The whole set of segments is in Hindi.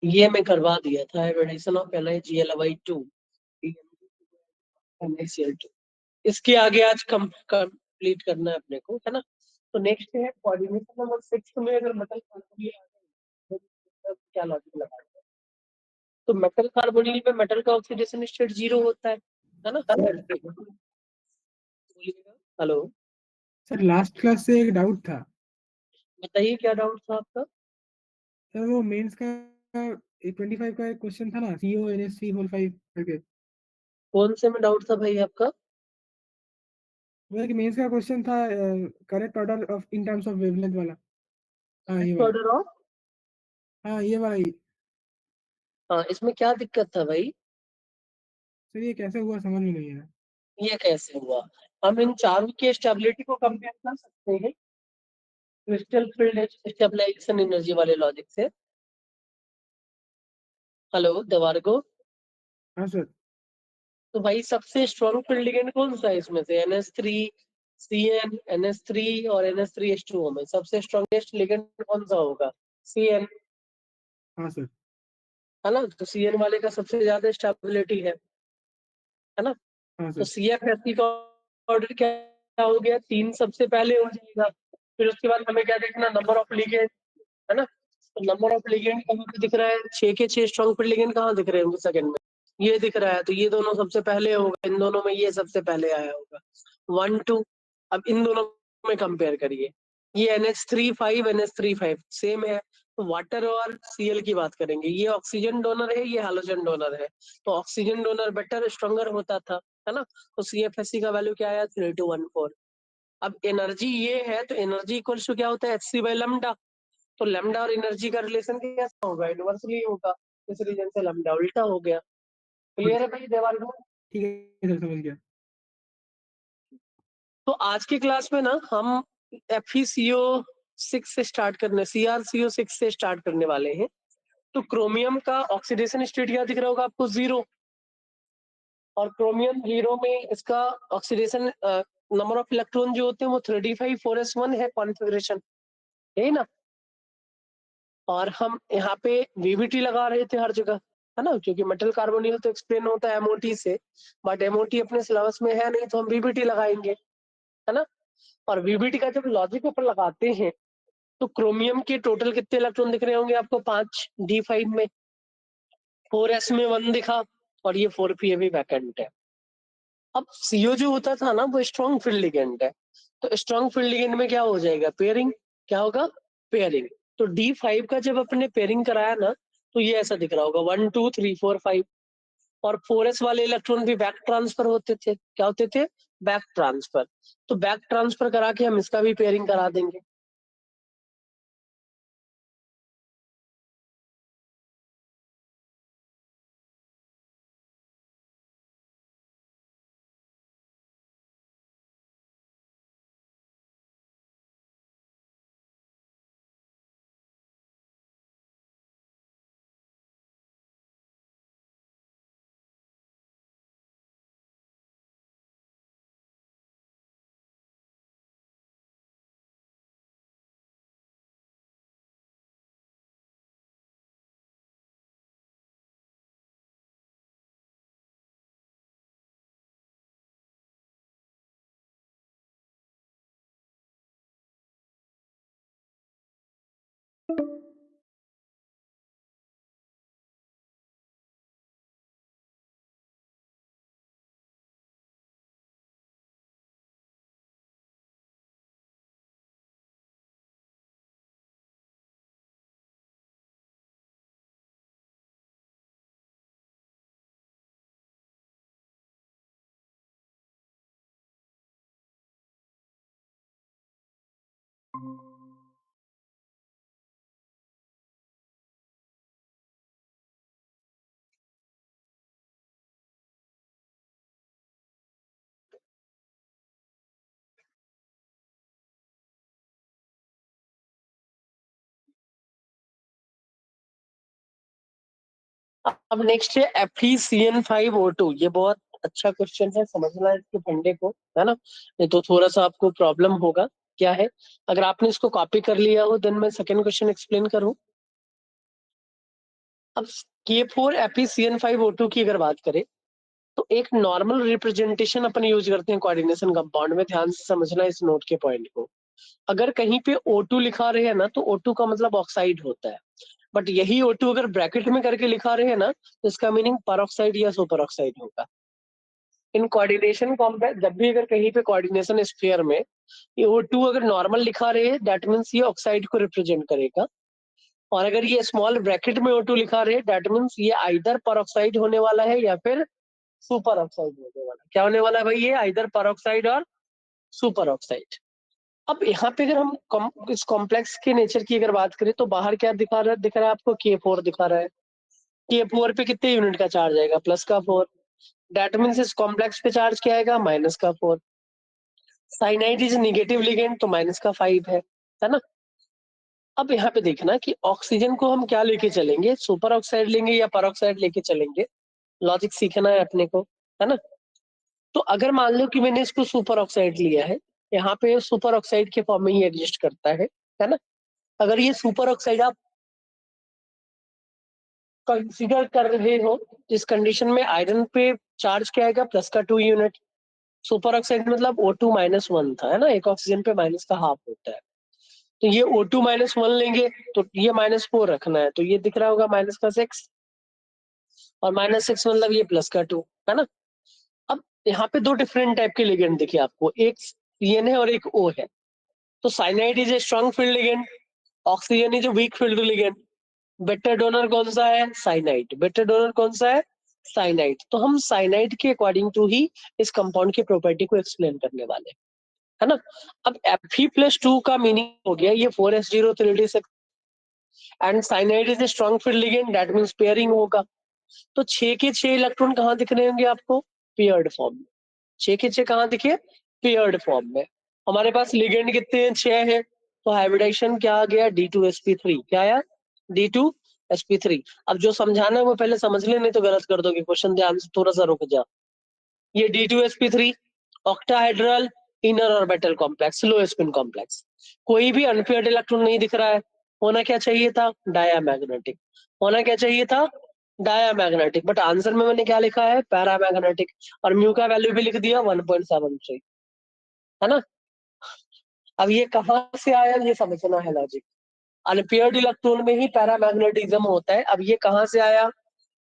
ये मैं करवा दिया था, एडिशन ऑफ NaGlY2 NaCl2। इसके आगे आज कंप्लीट करना है अपने को, है ना। तो नेक्स्ट है कोऑर्डिनेशन नंबर 6 में अगर मेटल कार्बोनिल आ जाए तो क्या लॉजिक लगाएंगे। तो मेटल कार्बोनिल में मेटल का ऑक्सीडेशन स्टेट 0 होता है ना। हेलो, सर लास्ट क्लास से एक डाउट था। बताइए क्या डाउट था आपका। सर वो मेंस का 25 का एक क्वेश्चन था ना, CONS3 होल 5 करके। कौन से में डाउट था भाई आपका। वो एक मेंस का क्वेश्चन था, correct order of in terms of wavelength वाला। हाँ ये वाला। ऑर्डर ऑफ, हाँ ये वाला ही। हाँ इसमें क्या दिक्कत था भाई। सर ये कैसे हुआ समझ में नहीं आया। ये कैसे हुआ, हम इन चारों की स्टेबिलिटी को कंपेयर कर सकते हैं क्रिस्टल फील्ड स्टेबलाइजेशन एनर्जी वाले लॉजिक से। हेलो देवार्गो। हाँ सर। तो भाई सबसे स्ट्रॉन्ग फील्ड लिगेंड कौन सा है इसमें से, NH3 CN NH3 और NH3H2O में सबसे स्ट्रॉन्गेस्ट लिगेंड कौन सा होगा, CN, हाँ सर। है ना। तो CN वाले का सबसे ज्यादा स्टेबिलिटी है ना। हाँ तो सर। CFSE का ऑर्डर क्या हो गया, 3 सबसे पहले हो जाएगा। फिर उसके बाद हमें क्या देखना, नंबर ऑफ लिगेंड, है ना। तो नंबर ऑफ लिगेंड कहाँ पे दिख रहा है, 6 के 6 स्ट्रॉन्ग फील्ड लिगेंड कहाँ दिख रहे हैं सेकंड में, ये दिख रहा है। तो ये दोनों सबसे पहले होगा, इन दोनों में ये सबसे पहले आया होगा 1 2। अब इन दोनों में कंपेयर करिए, ये NH3 5 NH3 5 सेम है। तो वाटर और Cl की बात करेंगे, ये ऑक्सीजन डोनर है, ये हाइड्रोजन डोनर है। तो ऑक्सीजन डोनर बेटर स्ट्रॉन्गर होता था, है ना। तो CFSE का वैल्यू क्या आया, 3214। अब एनर्जी ये है, तो एनर्जी इक्वल्स टू क्या होता है, Hc/λ। तो लैम्डा और एनर्जी का रिलेशन कैसा होगा, इनवर्सली होगा। इस रीजन से लैम्डा उल्टा हो गया। क्लियर है भाई देवाल को। ठीक है सर समझ गया। तो आज की क्लास में ना हम FeCO6 से स्टार्ट करने, CrCO6 से स्टार्ट करने वाले हैं। तो क्रोमियम का ऑक्सीडेशन स्टेट क्या दिख रहा होगा आपको, 0। और क्रोमियम 0 में इसका ऑक्सीडेशन नंबर ऑफ इलेक्ट्रॉन जो होते हैं वो 35 4s1 है कॉन्फ़िगरेशन, है ना। और हम यहाँ पे VBT लगा रहे थे हर जगह, है ना, क्योंकि मेटल कार्बोनिल तो एक्सप्लेन होता है MOT से। बट MOT अपने सिलेबस में है नहीं, तो हम VBT लगाएंगे, है ना। और VBT का जब लॉजिक ऊपर लगाते हैं तो क्रोमियम के टोटल कितने इलेक्ट्रॉन दिख रहे होंगे आपको, 5 D5 में, 4s में 1 दिखा, और ये 4p अभी वैकेंट है। अब CO जो होता था ना वो स्ट्रॉन्ग फील्ड लिगेंड है। तो स्ट्रॉन्ग फील्ड लिगेंड में क्या हो जाएगा, पेयरिंग। क्या होगा, पेयरिंग। तो D5 का जब अपने पेयरिंग कराया ना, तो ये ऐसा दिख रहा होगा 1 2 3 4 5। और 4s वाले इलेक्ट्रॉन भी बैक ट्रांसफर होते थे, क्या होते थे, बैक ट्रांसफर। तो बैक ट्रांसफर करा के हम इसका भी पेयरिंग करा देंगे। अब नेक्स्ट है FeCN5O2। ये बहुत अच्छा क्वेश्चन है, समझना है इसके फंडे को, है ना। नहीं तो थोड़ा सा आपको प्रॉब्लम होगा। क्या है, अगर आपने इसको कॉपी कर लिया हो देन मैं सेकंड क्वेश्चन एक्सप्लेन करूं। अब K4 FeCN5O2 की अगर बात करें तो एक नॉर्मल रिप्रेजेंटेशन अपन यूज करते हैं कोऑर्डिनेशन कंपाउंड में, ध्यान से समझना इस नोट के पॉइंट को। अगर कहीं पे O2 लिखा रहे हैं ना तो O2 का मतलब ऑक्साइड होता है, बट यही O2 अगर ब्रैकेट में करके लिखा रहे हैं ना तो इसका मीनिंग परऑक्साइड या सुपर ऑक्साइड होगा। इन कोऑर्डिनेशन कॉम्प्लेक्स जब भी अगर कहीं पे कोऑर्डिनेशन स्फीयर में ये O2 अगर नॉर्मल लिखा रहे हैं दैट मीन्स ये ऑक्साइड को रिप्रेजेंट करेगा, और अगर ये स्मॉल ब्रैकेट में O2 लिखा रहे हैं दैट मीन्स ये आइदर परऑक्साइड होने वाला है या फिर सुपर ऑक्साइड होने वाला है। क्या होने वाला है भाई? ये आइदर परऑक्साइड और सुपर ऑक्साइड। अब यहाँ पे अगर हम इस कॉम्प्लेक्स के नेचर की अगर बात करें तो बाहर क्या दिख रहा है आपको? K4 दिखा रहा है। K4 पे कितने यूनिट का चार्ज आएगा? प्लस का 4। दैट मीन्स इस कॉम्प्लेक्स पे चार्ज क्या आएगा? माइनस का 4। साइनाइड इज नेगेटिव लिगेंड तो माइनस का 5 है ना? अब यहाँ पे देखना कि ऑक्सीजन को हम क्या लेके चलेंगे, सुपर ऑक्साइड लेंगे या परऑक्साइड लेके चलेंगे, लॉजिक सीखना है अपने को, है ना? तो अगर मान लो कि मैंने इसको सुपर ऑक्साइड लिया है, यहाँ पे सुपर ऑक्साइड के फॉर्म में ही एग्जिस्ट करता है ना? अगर ये सुपर ऑक्साइड आप कंसीडर कर रहे हो, इस कंडीशन में आयरन पे चार्ज क्या आएगा? प्लस का 2 यूनिट। सुपर ऑक्साइड मतलब O2 माइनस 1 था, है ना? एक ऑक्सीजन पे माइनस का हाफ होता है, तो ये O2 माइनस 1 लेंगे तो ये माइनस 4 रखना है, तो ये दिख रहा होगा माइनस का 6, और माइनस 6 मतलब ये प्लस का 2, है ना? अब यहाँ पे दो डिफरेंट टाइप के लिगेंड दिखे आपको, एक CN है और एक O है। तो cyanide is a strong field ligand, oxygen is a weak field ligand. Better donor कौन सा है? साइनाइड। बेटर डोनर कौन सा है? साइनाइड। तो हम साइनाइड के अकॉर्डिंग टू ही इस कंपाउंड की प्रॉपर्टी को एक्सप्लेन करने वाले हैं, है ना? अब Fe+2 का मीनिंग हो गया ये 4s0 3d6, and cyanide is a strong field ligand that means pairing होगा। तो 6 के 6 इलेक्ट्रॉन कहाँ दिख रहे होंगे आपको? पेयर्ड फॉर्म में। 6 के 6 कहाँ दिखे? पेयर्ड फॉर्म में। हमारे पास लिगेंड कितने हैं? 6 है, तो हाइब्रिडाइजेशन क्या आ गया? D2sp3। क्या आया? D2sp3। अब जो समझाना है वो पहले समझ ले, नहीं तो गलत कर दोगे क्वेश्चन, ध्यान से थोड़ा सा रुक जा। ये D2sp3 octahedral inner orbital complex, लो स्पिन कॉम्प्लेक्स। कोई भी अनपेयर्ड इलेक्ट्रॉन नहीं दिख रहा है। होना क्या चाहिए था? डायामैग्नेटिक। होना क्या चाहिए था? डायामैग्नेटिक। बट आंसर में मैंने क्या लिखा है? पैरामैग्नेटिक। और म्यू का वैल्यू भी लिख दिया 1.73, है ना? अब ये कहाँ से आया ये समझना है लॉजिक। अनपेयर्ड इलेक्ट्रॉन में ही पैरामैग्नेटिज्म होता है। अब ये कहाँ से आया?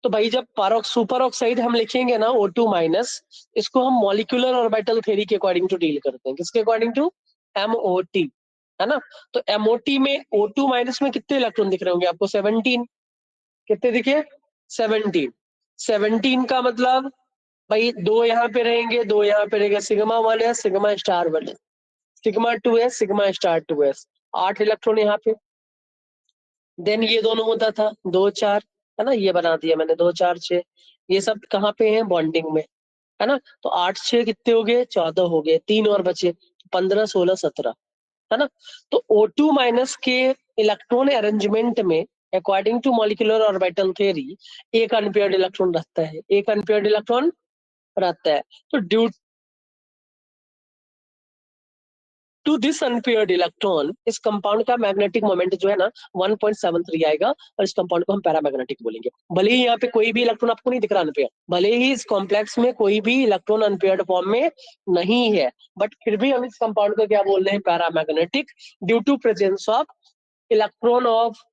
तो भाई जब सुपर ऑक्साइड हम लिखेंगे ना O2 माइनस, इसको हम मॉलिक्यूलर ऑर्बिटल थ्योरी के अकॉर्डिंग टू डील करते हैं। किसके अकॉर्डिंग टू? MOT, है ना? तो MOT में O2 माइनस में कितने इलेक्ट्रॉन दिख रहे होंगे आपको? 17। कितने दिखे? 17। 17 का मतलब भाई दो यहाँ पे रहेंगे, दो यहाँ पे रहेंगे, सिग्मा 1 है, सिग्मा स्टार 1 है, सिग्मा 2 है, सिग्मा स्टार 2 है। 8 इलेक्ट्रॉन यहाँ पे। देन ये दोनों होता था 2 4, है ना? ये बना दिया मैंने 2 4 6। ये सब कहाँ पे हैं? बॉन्डिंग में, है ना? तो 8 6 कितने हो गए? 14 हो गए। 3 और बचे, 15 16 17, है ना? तो O2 माइनस के इलेक्ट्रॉन अरेंजमेंट में according to molecular orbital theory एक अनपेयर्ड इलेक्ट्रॉन रहता है, एक अनपेयर्ड इलेक्ट्रॉन रहता है। तो due to this unpaired electron इस कंपाउंड का मैग्नेटिक मोमेंट जो है ना 1.73 आएगा, और इस कंपाउंड को हम पैरामैग्नेटिक बोलेंगे। भले ही यहाँ पे कोई भी इलेक्ट्रॉन आपको नहीं दिख रहा अनपेयर, भले ही इस कॉम्प्लेक्स में कोई भी इलेक्ट्रॉन अनपेयर्ड फॉर्म में नहीं है, बट फिर भी हम इस कंपाउंड को क्या बोल रहे हैं? Paramagnetic, due to presence of electron of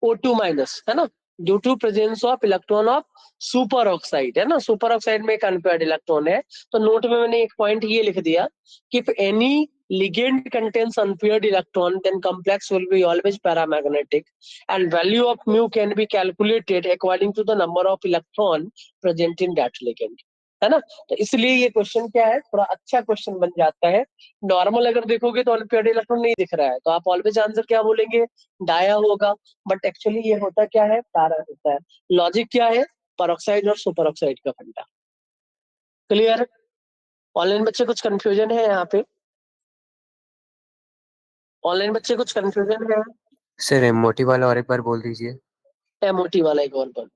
O2 minus, है ना? Due to presence of electron of superoxide, है ना? सुपर ऑक्साइड में एक अनपेयर्ड इलेक्ट्रॉन है। तो नोट में मैंने एक पॉइंट ये लिख दिया कि if any ligand contains unpaired electron then complex will be always paramagnetic and value of mu can be calculated according to the number of electron present in that ligand, है ना? तो इसलिए ये क्वेश्चन क्या है, थोड़ा अच्छा क्वेश्चन बन जाता है। नॉर्मल अगर देखोगे तो अनपेयर्ड इलेक्ट्रॉन नहीं दिख रहा है, तो आप ऑलवेज आंसर क्या बोलेंगे? डाया होगा। बट एक्चुअली ये होता क्या है? पैरा होता है। लॉजिक क्या है? परऑक्साइड और सुपर ऑक्साइड का फंडा। क्लियर? ऑनलाइन बच्चे कुछ कंफ्यूजन है यहाँ पे? ऑनलाइन बच्चे कुछ कंफ्यूजन है? सर मोटी वाला और एक बार बोल दीजिए। MOT वाला एक और बार।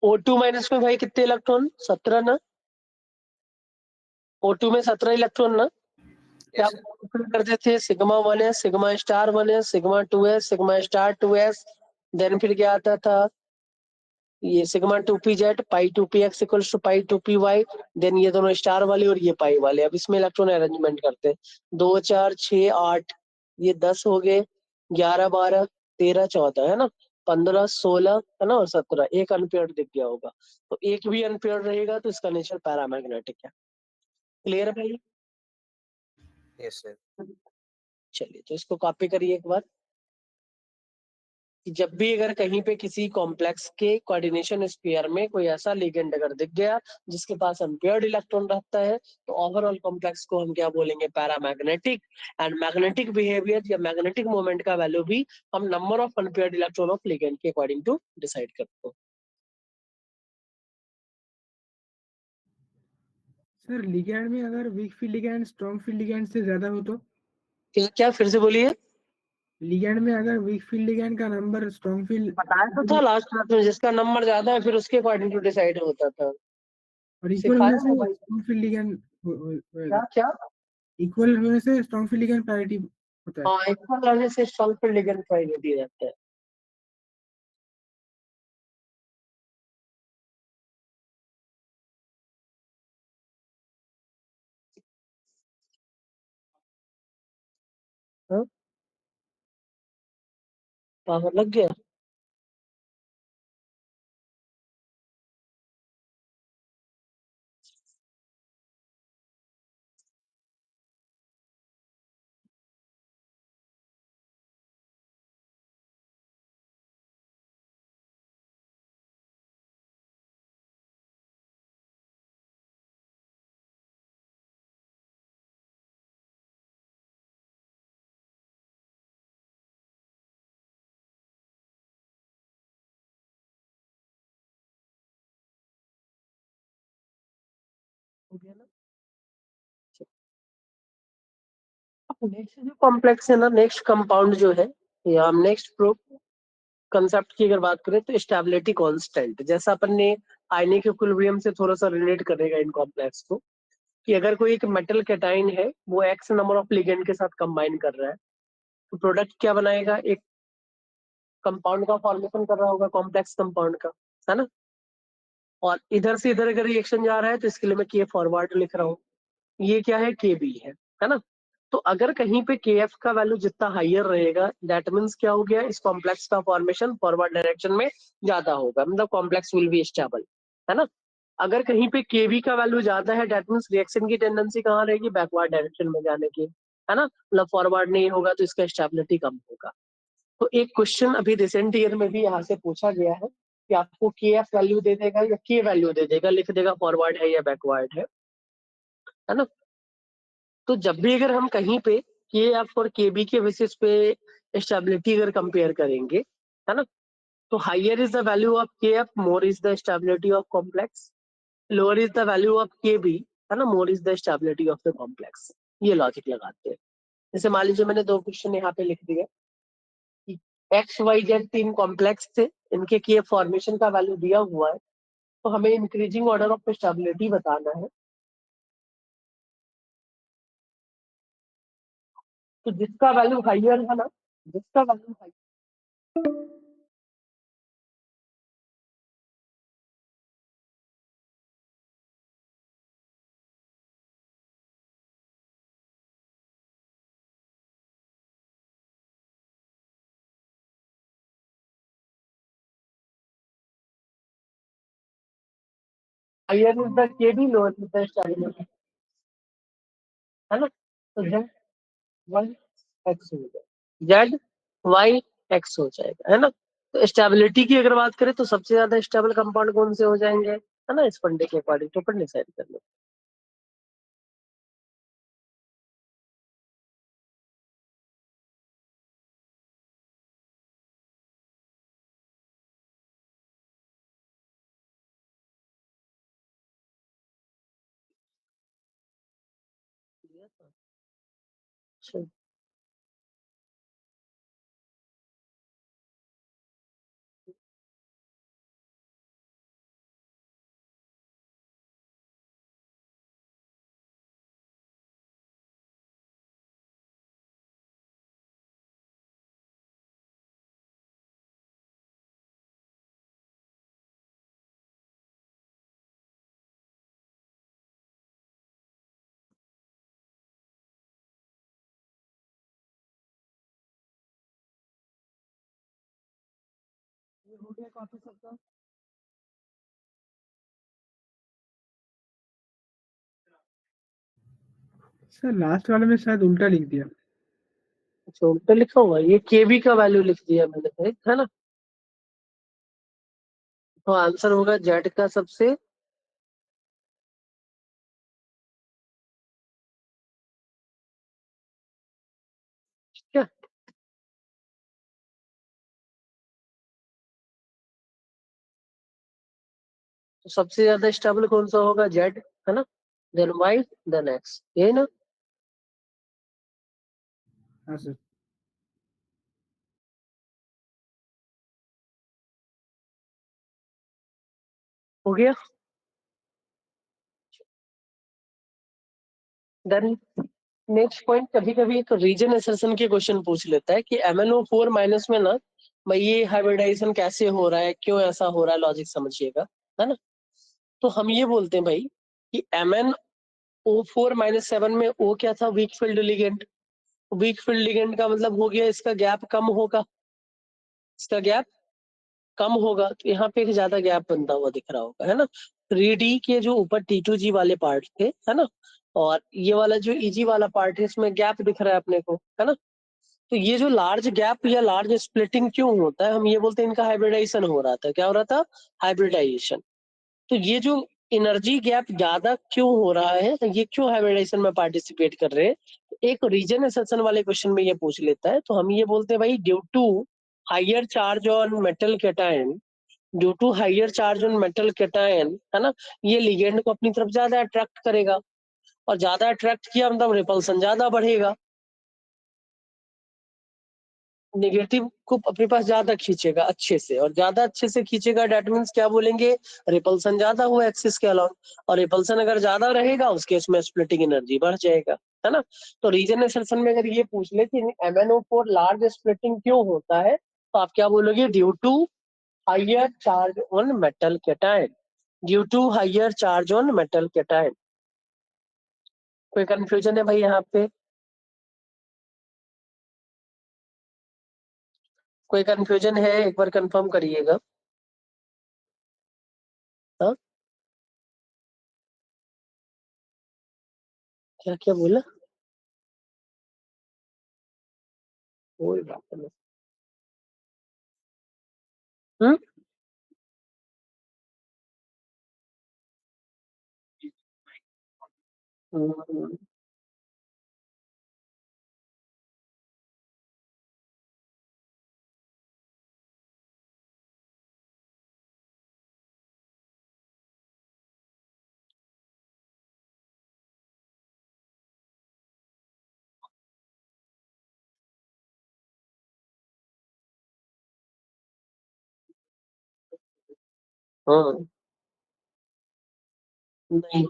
O2 माइनस में भाई कितने इलेक्ट्रॉन? 17 ना? O2 में 17 इलेक्ट्रॉन ना? क्या यस आप सर। फिल करते थे? सिग्मा 1 है, सिग्मा स्टार 1 है, सिग्मा 2 है, सिग्मा स्टार 2 है, देन फिर क्या आता था? ये sigma 2p Z pi 2p X equals to pi 2p Y, then ये दोनों स्टार वाले और ये पाई वाले। अब इसमें इलेक्ट्रॉन अरेंजमेंट करते हैं। 2 4 6 8, ये 10 हो गए, 11 12 13 14 है ना, 15 16 है ना, और 17। एक अनपेयर्ड दिख गया होगा, तो एक भी अनपेयर्ड रहेगा तो इसका नेचर पैरामैग्नेटिक है। क्लियर है भाई? Yes sir. चलिए तो इसको कॉपी करिए एक बार। कि जब भी अगर कहीं पे किसी कॉम्प्लेक्स के कोऑर्डिनेशन स्फीयर में कोई ऐसा लिगेंड अगर दिख गया जिसके पास अनपेयर्ड इलेक्ट्रॉन रहता है, तो ओवरऑल कॉम्प्लेक्स को हम क्या बोलेंगे? पैरामैग्नेटिक। एंड मैग्नेटिक बिहेवियर या मैग्नेटिक मोमेंट का वैल्यू भी हम number of unpaired electron of ligand के अकॉर्डिंग टू डिसाइड करते हैं। सर लिगैंड में अगर weak field ligand strong field ligand से ज्यादा हो तो? क्या क्या फिर से बोलिए? लिगैंड में अगर वीक फील्ड लिगैंड का नंबर स्ट्रॉन्ग फील्ड बताया तो था लास्ट क्लास में, जिसका नंबर ज्यादा है फिर उसके अकॉर्डिंग टू डिसाइड होता था। और इक्वल होने सिखाया से था भाई। स्ट्रॉन्ग फील्ड लिगैंड क्या होएगा। क्या? इक्वल होने से स्ट्रॉन्ग फील्ड लिगैंड पैरिटी होता है। हाँ, इक्वल रहने से स्ट्रॉन्ग फील्ड लिगेंड प्रायोरिटी रहता है। हाँ, पावर लग गया। हो गया ना? नेक्स्ट जो कॉम्प्लेक्स है ना, नेक्स्ट कंपाउंड जो है, या हम नेक्स्ट प्रूफ कंसेप्ट की अगर बात करें तो स्टेबिलिटी कांस्टेंट। जैसा अपन ने आयनिक इक्विलिब्रियम से थोड़ा सा रिलेट करेगा इन कॉम्प्लेक्स को, कि अगर कोई एक मेटल कैटाइन है वो एक्स नंबर ऑफ लिगेंड के साथ कंबाइन कर रहा है, तो प्रोडक्ट क्या बनाएगा? एक कंपाउंड का फॉर्मेशन कर रहा होगा, कॉम्प्लेक्स कंपाउंड का, है ना। और इधर से इधर अगर रिएक्शन जा रहा है तो इसके लिए मैं के फॉरवर्ड लिख रहा हूँ। ये क्या है? के बी है ना। तो अगर कहीं पे के एफ का वैल्यू जितना हाइयर रहेगा, दैट मीन्स क्या हो गया? इस कॉम्प्लेक्स का फॉर्मेशन फॉरवर्ड डायरेक्शन में ज्यादा होगा, मतलब कॉम्प्लेक्स विल बी स्टेबल, है ना। अगर कहीं पे के बी का वैल्यू ज्यादा है, दैट मीन्स रिएक्शन की टेंडेंसी कहाँ रहेगी? बैकवर्ड डायरेक्शन में जाने की, है ना। मतलब फॉरवर्ड नहीं होगा तो इसका स्टेबिलिटी कम होगा। तो एक क्वेश्चन अभी रिसेंट ईयर में भी यहाँ से पूछा गया है कि आपको के एफ वैल्यू दे देगा या के वैल्यू दे देगा, लिख देगा फॉरवर्ड है या बैकवर्ड है ना। तो जब भी अगर हम कहीं पे के एफ और के बी के बेसिस पे स्टेबिलिटी अगर कंपेयर करेंगे, है ना, तो higher is the value of K F, more is the stability of complex. Lower is the value of K B, है ना, more is the stability of the complex. ये लॉजिक लगाते हैं। जैसे मान लीजिए मैंने दो क्वेश्चन यहाँ पे लिख दिया कि एक्स वाई जेड तीन कॉम्प्लेक्स थे, इनके के फॉर्मेशन का वैल्यू दिया हुआ है, तो हमें इंक्रीजिंग ऑर्डर ऑफ स्टेबिलिटी बताना है। तो जिसका वैल्यू हाइयर है ना, जिसका value higher is the K B, lower is the stability, है ना। तो जेड वाई एक्स हो जाएगा, जेड वाई एक्स हो जाएगा, है ना। तो स्टेबिलिटी की अगर बात करें तो सबसे ज्यादा स्टेबल कंपाउंड कौन से हो जाएंगे, है ना, इस फंडे के अकॉर्डिंग तो अपन डिसाइड कर लेते हैं। अच्छा, ये हो गया कॉपी सबका। सर लास्ट वाले में शायद उल्टा लिख दिया। अच्छा उल्टा लिखा हुआ है, ये केबी का वैल्यू लिख दिया मैंने, राइट है ना। तो आंसर होगा जेड का सबसे क्या, तो सबसे ज्यादा स्टेबल कौन सा होगा, जेड है ना, देन वाई देन एक्स, यही ना। हाँ सर। हो गया। देन नेक्स्ट पॉइंट, कभी कभी एक रीजन असर्शन के क्वेश्चन पूछ लेता है कि MnO4 माइनस में ना भाई ये हाइब्रिडाइजेशन कैसे हो रहा है, क्यों ऐसा हो रहा है, लॉजिक समझिएगा, है ना। तो हम ये बोलते हैं भाई कि MnO4-7 में ओ क्या था, weak field ligand. Weak field ligand का मतलब हो गया इसका गैप कम होगा, इसका गैप कम होगा, तो यहाँ पे एक ज्यादा गैप बनता हुआ दिख रहा होगा, है ना। 3D के जो ऊपर T2G वाले पार्ट थे, है ना, और ये वाला जो EG वाला पार्ट है, इसमें गैप दिख रहा है अपने को, है ना। तो ये जो लार्ज गैप या लार्ज स्प्लिटिंग क्यों होता है, हम ये बोलते हैं इनका हाइब्रिडाइजेशन हो रहा था। क्या हो रहा था, हाइब्रिडाइजेशन। तो ये जो एनर्जी गैप ज्यादा क्यों हो रहा है, तो ये क्यों हाइब्रिडाइजेशन में पार्टिसिपेट कर रहे हैं, तो एक रीजन एसेशन वाले क्वेश्चन में ये पूछ लेता है। तो हम ये बोलते हैं भाई due to higher charge on metal cation, due to higher charge on metal cation, है ना, ये लिगेंड को अपनी तरफ ज्यादा अट्रैक्ट करेगा, और ज्यादा अट्रैक्ट किया मतलब रिपल्सन ज्यादा बढ़ेगा, नेगेटिव को अपने पास ज्यादा खींचेगा अच्छे से, और ज्यादा अच्छे से खींचेगा डेट मीन्स क्या बोलेंगे, रिपल्सन ज्यादा हुआ एक्सिस के अलाउंग, और रिपल्सन अगर ज्यादा रहेगा उस केस में स्प्लिटिंग एनर्जी बढ़ जाएगा, है ना। तो रीजन एसेशन में अगर ये पूछ ले कि MnO4 लार्ज स्प्लिटिंग क्यों होता है, तो आप क्या बोलोगे, due to higher charge on metal cation, due to higher charge on metal cation. कोई कंफ्यूजन है भाई यहाँ पे, कोई कंफ्यूजन है, एक बार कंफर्म करिएगा। हाँ, क्या क्या बोला, कोई बात नहीं। हम्म हम्म, हाँ, नहीं,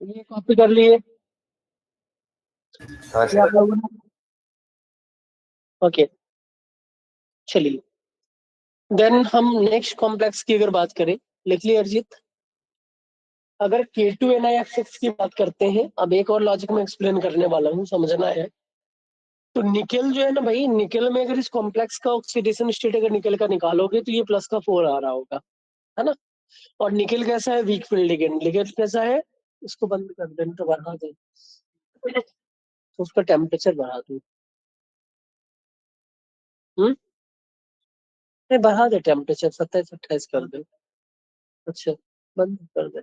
ये कॉपी कर लिए, हाँ ये आप सर। लोगों ने, ओके, चलिए। देन हम नेक्स्ट कॉम्प्लेक्स की अगर बात करें, लिख लिया अरिजीत। अगर K2NiF6 की बात करते हैं, अब एक और लॉजिक में एक्सप्लेन करने वाला हूँ, समझना है। तो निकेल जो है ना भाई, निकेल में अगर इस कॉम्प्लेक्स का ऑक्सीडेशन स्टेट अगर निकेल का निकालोगे तो ये +4 आ रहा होगा, है ना। और निकेल कैसा है, वीक फील्ड लिगेंड, लिगेंड कैसा है, इसको बंद कर दें तो बढ़ा दे, तो उसका टेम्परेचर बढ़ा दूं। नहीं बढ़ा दे टेम्परेचर 27-28 कर दे। अच्छा बंद कर दे।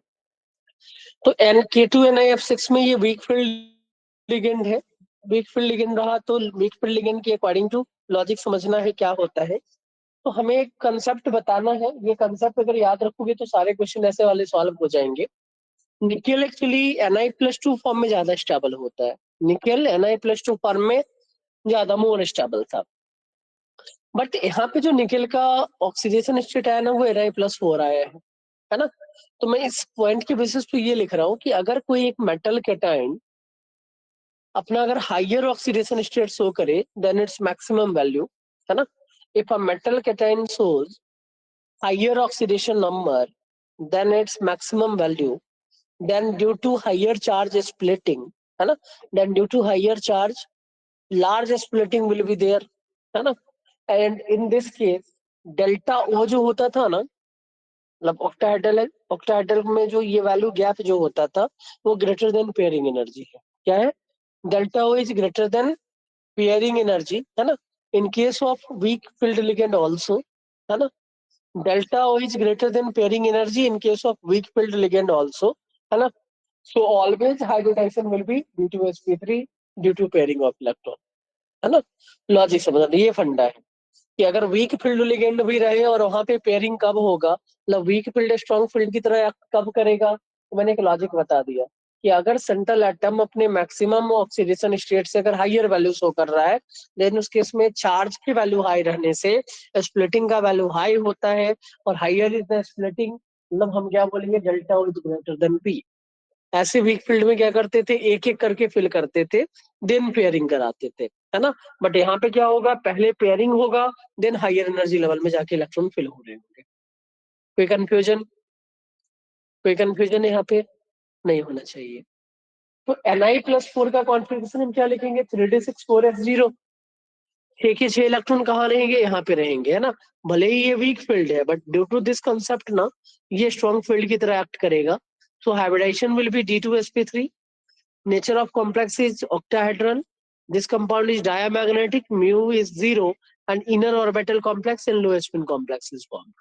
तो K2NiF6 में ये वीक फील्ड लिगेंड है। वीक फील्ड लिगेंड रहा तो वीक फील्ड लिगेंड के अकॉर्डिंग टू लॉजिक समझना है क्या होता है। तो हमें एक कंसेप्ट बताना है। ये कंसेप्ट अगर याद रखोगे तो सारे क्वेश्चन ऐसे वाले सॉल्व हो जाएंगे। निकेल एक्चुअली Na+2 फॉर्म में ज्यादा स्टेबल होता है। निकेल Na+2 फॉर्म में ज्यादा मोर स्टेबल था। बट यहाँ पे जो निकेल का ऑक्सीडेशन स्टेट आया ना वो Na+4 आया है ना। तो मैं इस पॉइंट के बेसिस पे ये लिख रहा हूँ कि अगर कोई एक मेटल कैटायन अपना अगर हाइयर ऑक्सीडेशन स्टेट शो करे देन इट्स मैक्सिमम वैल्यू, है ना। If a metal cation shows higher oxidation number then its maximum value, then due to higher charge splitting, है ना, then due to higher charge large splitting will be there, है ना। and in this case delta O जो होता था ना, मतलब ऑक्टाहेड्रल में जो ये वैल्यू गैप जो होता था वो ग्रेटर देन पेयरिंग एनर्जी है। क्या है? Delta O is greater then pairing energy, है ना। In case of weak field ligand also, है ना, delta O is greater than pairing energy in case of weak field ligand also, है ना। So always hybridization will be due to sp3 due to pairing of electron, है ना। लॉजिक समझना, ये फंडा है कि अगर वीक फील्ड लिगेंड भी रहे और वहां पे पेयरिंग कब होगा, मतलब वीक फील्ड स्ट्रॉन्ग फील्ड की तरह कब करेगा। तो मैंने एक लॉजिक बता दिया कि अगर सेंट्रल एटम अपने मैक्सिमम ऑक्सीडेशन स्टेट से अगर हाइयर वैल्यू शो कर रहा है देन उस केस में चार्ज की वैल्यू हाई रहने से स्प्लिटिंग का वैल्यू हाई होता है। और हाइयर इज द स्प्लिटिंग, मतलब हम क्या बोलेंगे, delta is greater than P. ऐसे वीक फील्ड में क्या करते थे, एक एक करके फिल करते थे देन पेयरिंग कराते थे, है ना। बट यहाँ पे क्या होगा, पहले पेयरिंग होगा देन हाइयर एनर्जी लेवल में जाके इलेक्ट्रॉन फिल हो रहे होंगे। कोई कंफ्यूजन? कोई कंफ्यूजन यहाँ पे नहीं होना चाहिए। तो Ni+4 का कॉन्फ़िगरेशन हम क्या लिखेंगे, 3d6 4s0। 6 इलेक्ट्रॉन कहाँ रहेंगे, यहाँ पे रहेंगे, है ना। भले ही ये वीक फील्ड है but due to this concept ना ये स्ट्रॉन्ग फील्ड की तरह एक्ट करेगा। So hybridization will be D2sp3। Nature of complex is octahedral. This compound is diamagnetic. Mu is 0 and inner orbital complex and low spin complex is formed.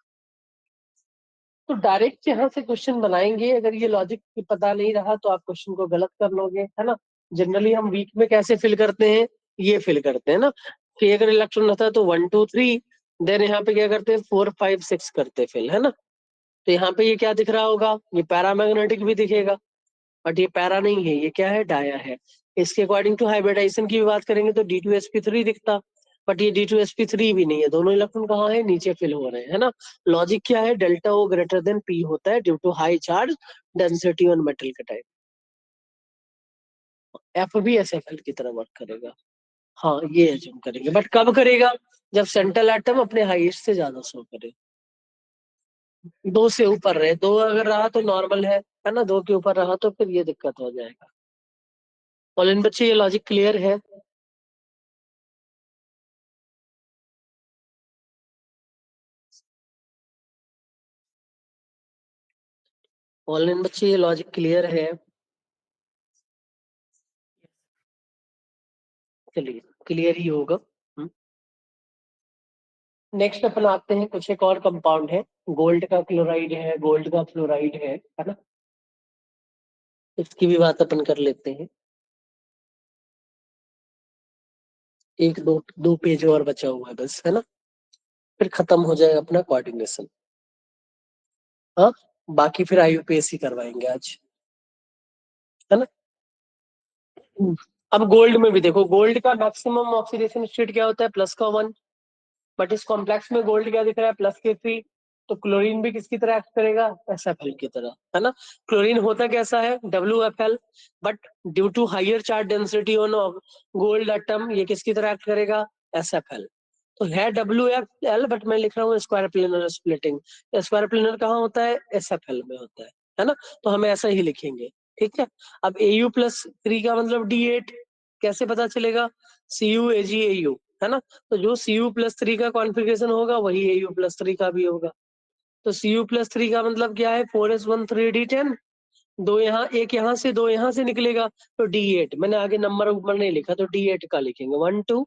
तो डायरेक्ट यहाँ से क्वेश्चन बनाएंगे। अगर ये लॉजिक पता नहीं रहा तो आप क्वेश्चन को गलत कर लोगे, है ना। जनरली हम वीक में कैसे फिल करते हैं, ये फिल करते हैं ना कि अगर इलेक्ट्रॉन रहता है तो 1 2 3 देन यहाँ पे क्या करते हैं 4 5 6 करते फिल, है ना। तो यहाँ पे ये क्या दिख रहा होगा, ये पैरामैग्नेटिक भी दिखेगा बट ये पैरा नहीं है, ये क्या है, डाया है। इसके अकॉर्डिंग टू हाइब्रिडाइजेशन की भी बात करेंगे तो D2sp3 दिखता, बट ये D2sp3 भी नहीं है। दोनों इलेक्ट्रॉन कहाँ है, नीचे फिल हो रहे हैं, है ना। लॉजिक क्या है, delta O greater than P होता है due to high charge density on metal के टाइप। F भी SFL की तरह वर्क करेगा। हाँ ये एज्यूम करेंगे बट कब करेगा, जब सेंट्रल एटम अपने हाईएस्ट से ज्यादा शो करे। 2 से ऊपर रहे, 2 अगर रहा तो नॉर्मल है ना, 2 के ऊपर रहा तो फिर ये दिक्कत हो जाएगा। और इन बच्चे ये लॉजिक क्लियर है? ऑनलाइन बच्चे ये लॉजिक क्लियर है? चलिए क्लियर ही होगा। नेक्स्ट अपन आते हैं, कुछ एक और कंपाउंड है, गोल्ड का क्लोराइड है, गोल्ड का फ्लोराइड है ना। इसकी भी बात अपन कर लेते हैं। एक दो पेज और बचा हुआ है बस, है ना, फिर खत्म हो जाएगा अपना कोऑर्डिनेशन। हाँ बाकी फिर IUPAC करवाएंगे आज, है ना। अब गोल्ड में भी देखो, गोल्ड का मैक्सिमम ऑक्सीडेशन स्टेट क्या होता है, +1। बट इस कॉम्प्लेक्स में गोल्ड क्या दिख रहा है, +3। तो क्लोरीन भी किसकी तरह एक्ट करेगा, SFL की तरह, है ना। क्लोरीन होता कैसा है, WFL, but due to higher charge density on gold atom ये किसकी तरह एक्ट करेगा, SFL। तो है WFL बट मैं लिख रहा हूँ square planar splitting. Square planar कहाँ होता है, SFL में होता है ना। तो हम ऐसा ही लिखेंगे, ठीक है। अब Au+3 का मतलब D8 कैसे पता चलेगा, CuAgAu, है ना। तो जो Cu+3 का कॉन्फ़िगरेशन होगा वही Au+3 का भी होगा। तो Cu+3 का मतलब क्या है, 4s1 3d10, दो यहाँ, एक यहाँ से, दो यहाँ से निकलेगा तो D8। मैंने आगे नंबर ऊपर नहीं लिखा तो D8 का लिखेंगे, 1 2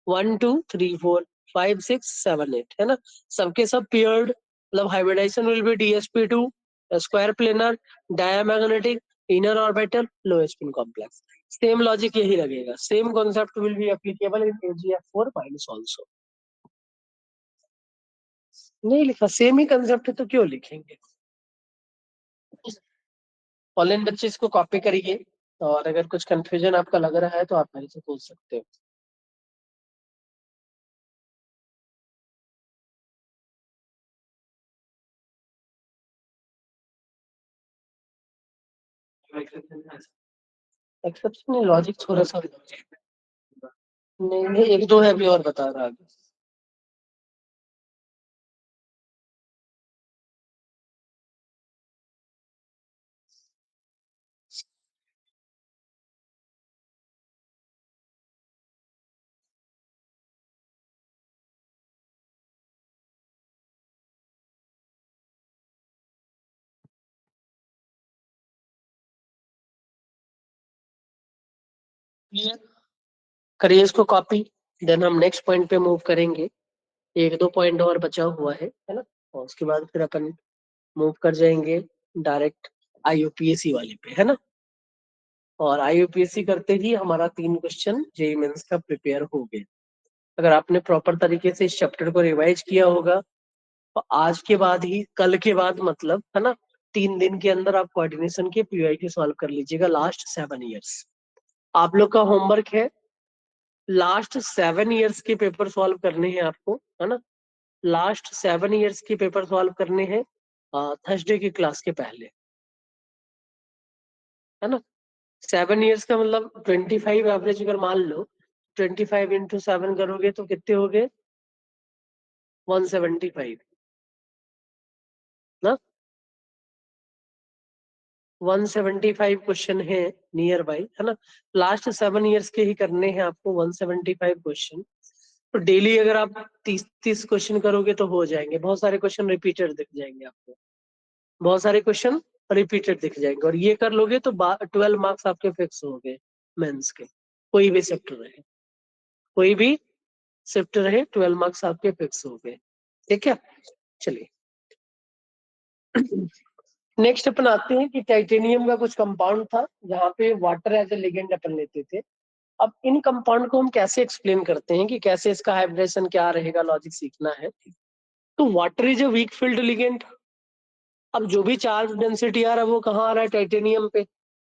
1 2 3 4। 5 6 7 8 है ना, सबके सब पेयर्ड, मतलब hybridization will be dsp2 square planar diamagnetic inner orbital low spin complex. Same logic यही लगेगा, same concept will be applicable in AgF4 minus also. नहीं लिखा, सेम ही कंसेप्ट है तो क्यों लिखेंगे। ऑनलाइन बच्चे इसको कॉपी करिए, और अगर कुछ कंफ्यूजन आपका लग रहा है तो आप मेरे से पूछ सकते हो। एक्सेप्शन नहीं, लॉजिक थोड़ा सा नहीं नहीं, एक दो है अभी और बता रहा है। क्लियर, करिए इसको कॉपी, देन हम नेक्स्ट पॉइंट पे मूव करेंगे। एक दो पॉइंट और बचा हुआ है ना, और उसके बाद फिर अपन मूव कर जाएंगे डायरेक्ट IUPAC वाले पे, है ना। और IUPAC करते ही हमारा 3 क्वेश्चन जेईई मेंस का प्रिपेयर हो गए। अगर आपने प्रॉपर तरीके से इस चैप्टर को रिवाइज किया होगा तो आज के बाद ही, कल के बाद मतलब, है ना, 3 दिन के अंदर आप कोऑर्डिनेशन के PYQ सॉल्व कर लीजिएगा लास्ट 7 इयर्स। आप लोग का होमवर्क है लास्ट 7 इयर्स के पेपर सॉल्व करने हैं आपको, है ना। लास्ट 7 इयर्स के पेपर सॉल्व करने हैं थर्सडे की क्लास के पहले, है ना। 7 इयर्स का मतलब 25 एवरेज अगर मान लो, 25 इंटू 7 करोगे तो कितने हो गए, 175 ना। 175 क्वेश्चन है नियर बाई, है ना। लास्ट 7 इयर्स के ही करने हैं आपको 175 क्वेश्चन। तो डेली अगर आप 30 क्वेश्चन करोगे तो हो जाएंगे। बहुत सारे क्वेश्चन रिपीटेड दिख जाएंगे आपको, बहुत सारे क्वेश्चन रिपीटेड दिख जाएंगे, और ये कर लोगे तो 12 मार्क्स आपके फिक्स हो गए मेंस के। कोई भी शिफ्ट रहे, कोई भी शिफ्ट रहे, 12 मार्क्स आपके फिक्स हो गए। ठीक है, चलिए नेक्स्ट अपन आते हैं कि टाइटेनियम का कुछ कंपाउंड था जहाँ पे वाटर एज ए लिगेंड अपन लेते थे। अब इन कंपाउंड को हम कैसे एक्सप्लेन करते हैं, कि कैसे इसका हाइब्रिडेशन क्या रहेगा, लॉजिक सीखना है। तो water is a weak field ligand. अब जो भी चार्ज डेंसिटी आ रहा है वो कहाँ आ रहा है, टाइटेनियम पे।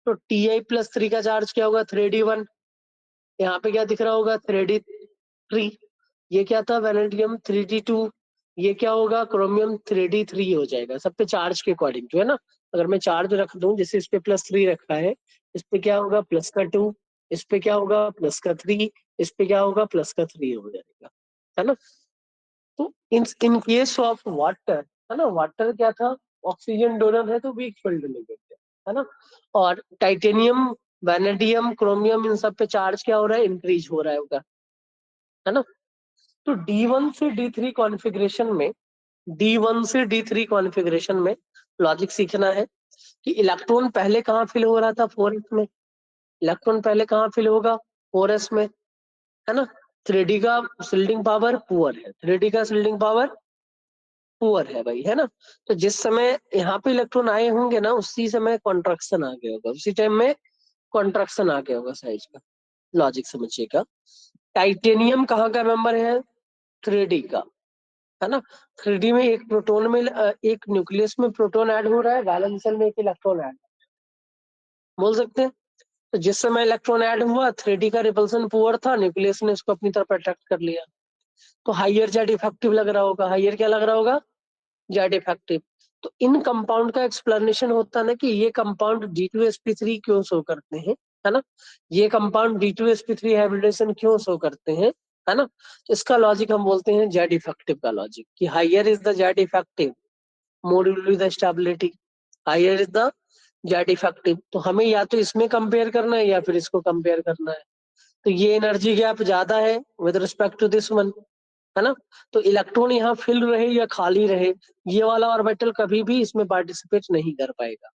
तो Ti+3 का चार्ज क्या होगा, 3D1। यहाँ पे क्या दिख रहा होगा, 3D3। ये क्या था, वेनेडियम 3D2। ये क्या होगा, क्रोमियम 3D3 हो जाएगा, सब पे चार्ज के अकॉर्डिंग जो है ना। अगर मैं चार्ज रख दूं, जैसे इस पे +3 रखा है, इस पे क्या होगा +2, इस पे क्या होगा +3, इस पे क्या होगा +3 हो जाएगा, है ना। तो इन केस ऑफ वाटर, है ना, वाटर क्या था, ऑक्सीजन डोनर है तो वीक फील्ड लिगेंड है ना। और टाइटेनियम, वेनेडियम, क्रोमियम, इन सब पे चार्ज क्या हो रहा है, इंक्रीज हो रहा है ना। तो D1 से D3 कॉन्फ़िगरेशन में, D1 से D3 कॉन्फ़िगरेशन में लॉजिक सीखना है कि इलेक्ट्रॉन पहले कहाँ फिल हो रहा था, 4s में। इलेक्ट्रॉन पहले कहाँ फिल होगा, 4s में, है ना। 3D का शिल्डिंग पावर पुअर है, 3D का शिल्डिंग पावर पुअर है भाई, है ना। तो जिस समय यहाँ पे इलेक्ट्रॉन आए होंगे ना, उसी समय कॉन्ट्रैक्शन आ गया होगा, उसी टाइम में कॉन्ट्रैक्शन आ गया होगा साइज का। लॉजिक समझिएगा। टाइटेनियम कहाँ का मेंबर है, 3D का, है ना। 3D में एक प्रोटॉन में एक न्यूक्लियस में प्रोटॉन ऐड हो रहा है, वैलेंस शेल में एक इलेक्ट्रॉन ऐड, बोल सकते हैं। तो जिस समय इलेक्ट्रॉन ऐड हुआ, 3D का रिपल्सन पुअर था, न्यूक्लियस ने इसको अपनी तरफ अट्रैक्ट कर लिया, तो हाइयर जेड इफेक्टिव लग रहा होगा। हाइयर क्या लग रहा होगा, जेड इफेक्टिव। तो इन कंपाउंड का एक्सप्लेनेशन होता है ना कि ये कंपाउंड D2sp3 क्यों शो करते हैं, है ना। ये कंपाउंड D2sp3 हाइब्रिडेशन क्यों शो करते हैं, है ना। तो इसका लॉजिक हम बोलते हैं जेड इफेक्टिव का लॉजिक, कि higher is the Z effective, more will be the stability, higher is the Z effective. तो हमें या तो इसमें कंपेयर करना है या फिर इसको कंपेयर करना है। तो ये एनर्जी गैप ज्यादा है with respect to this one, है ना। तो इलेक्ट्रॉन यहाँ फिल रहे या खाली रहे, ये वाला ऑर्बिटल कभी भी इसमें पार्टिसिपेट नहीं कर पाएगा।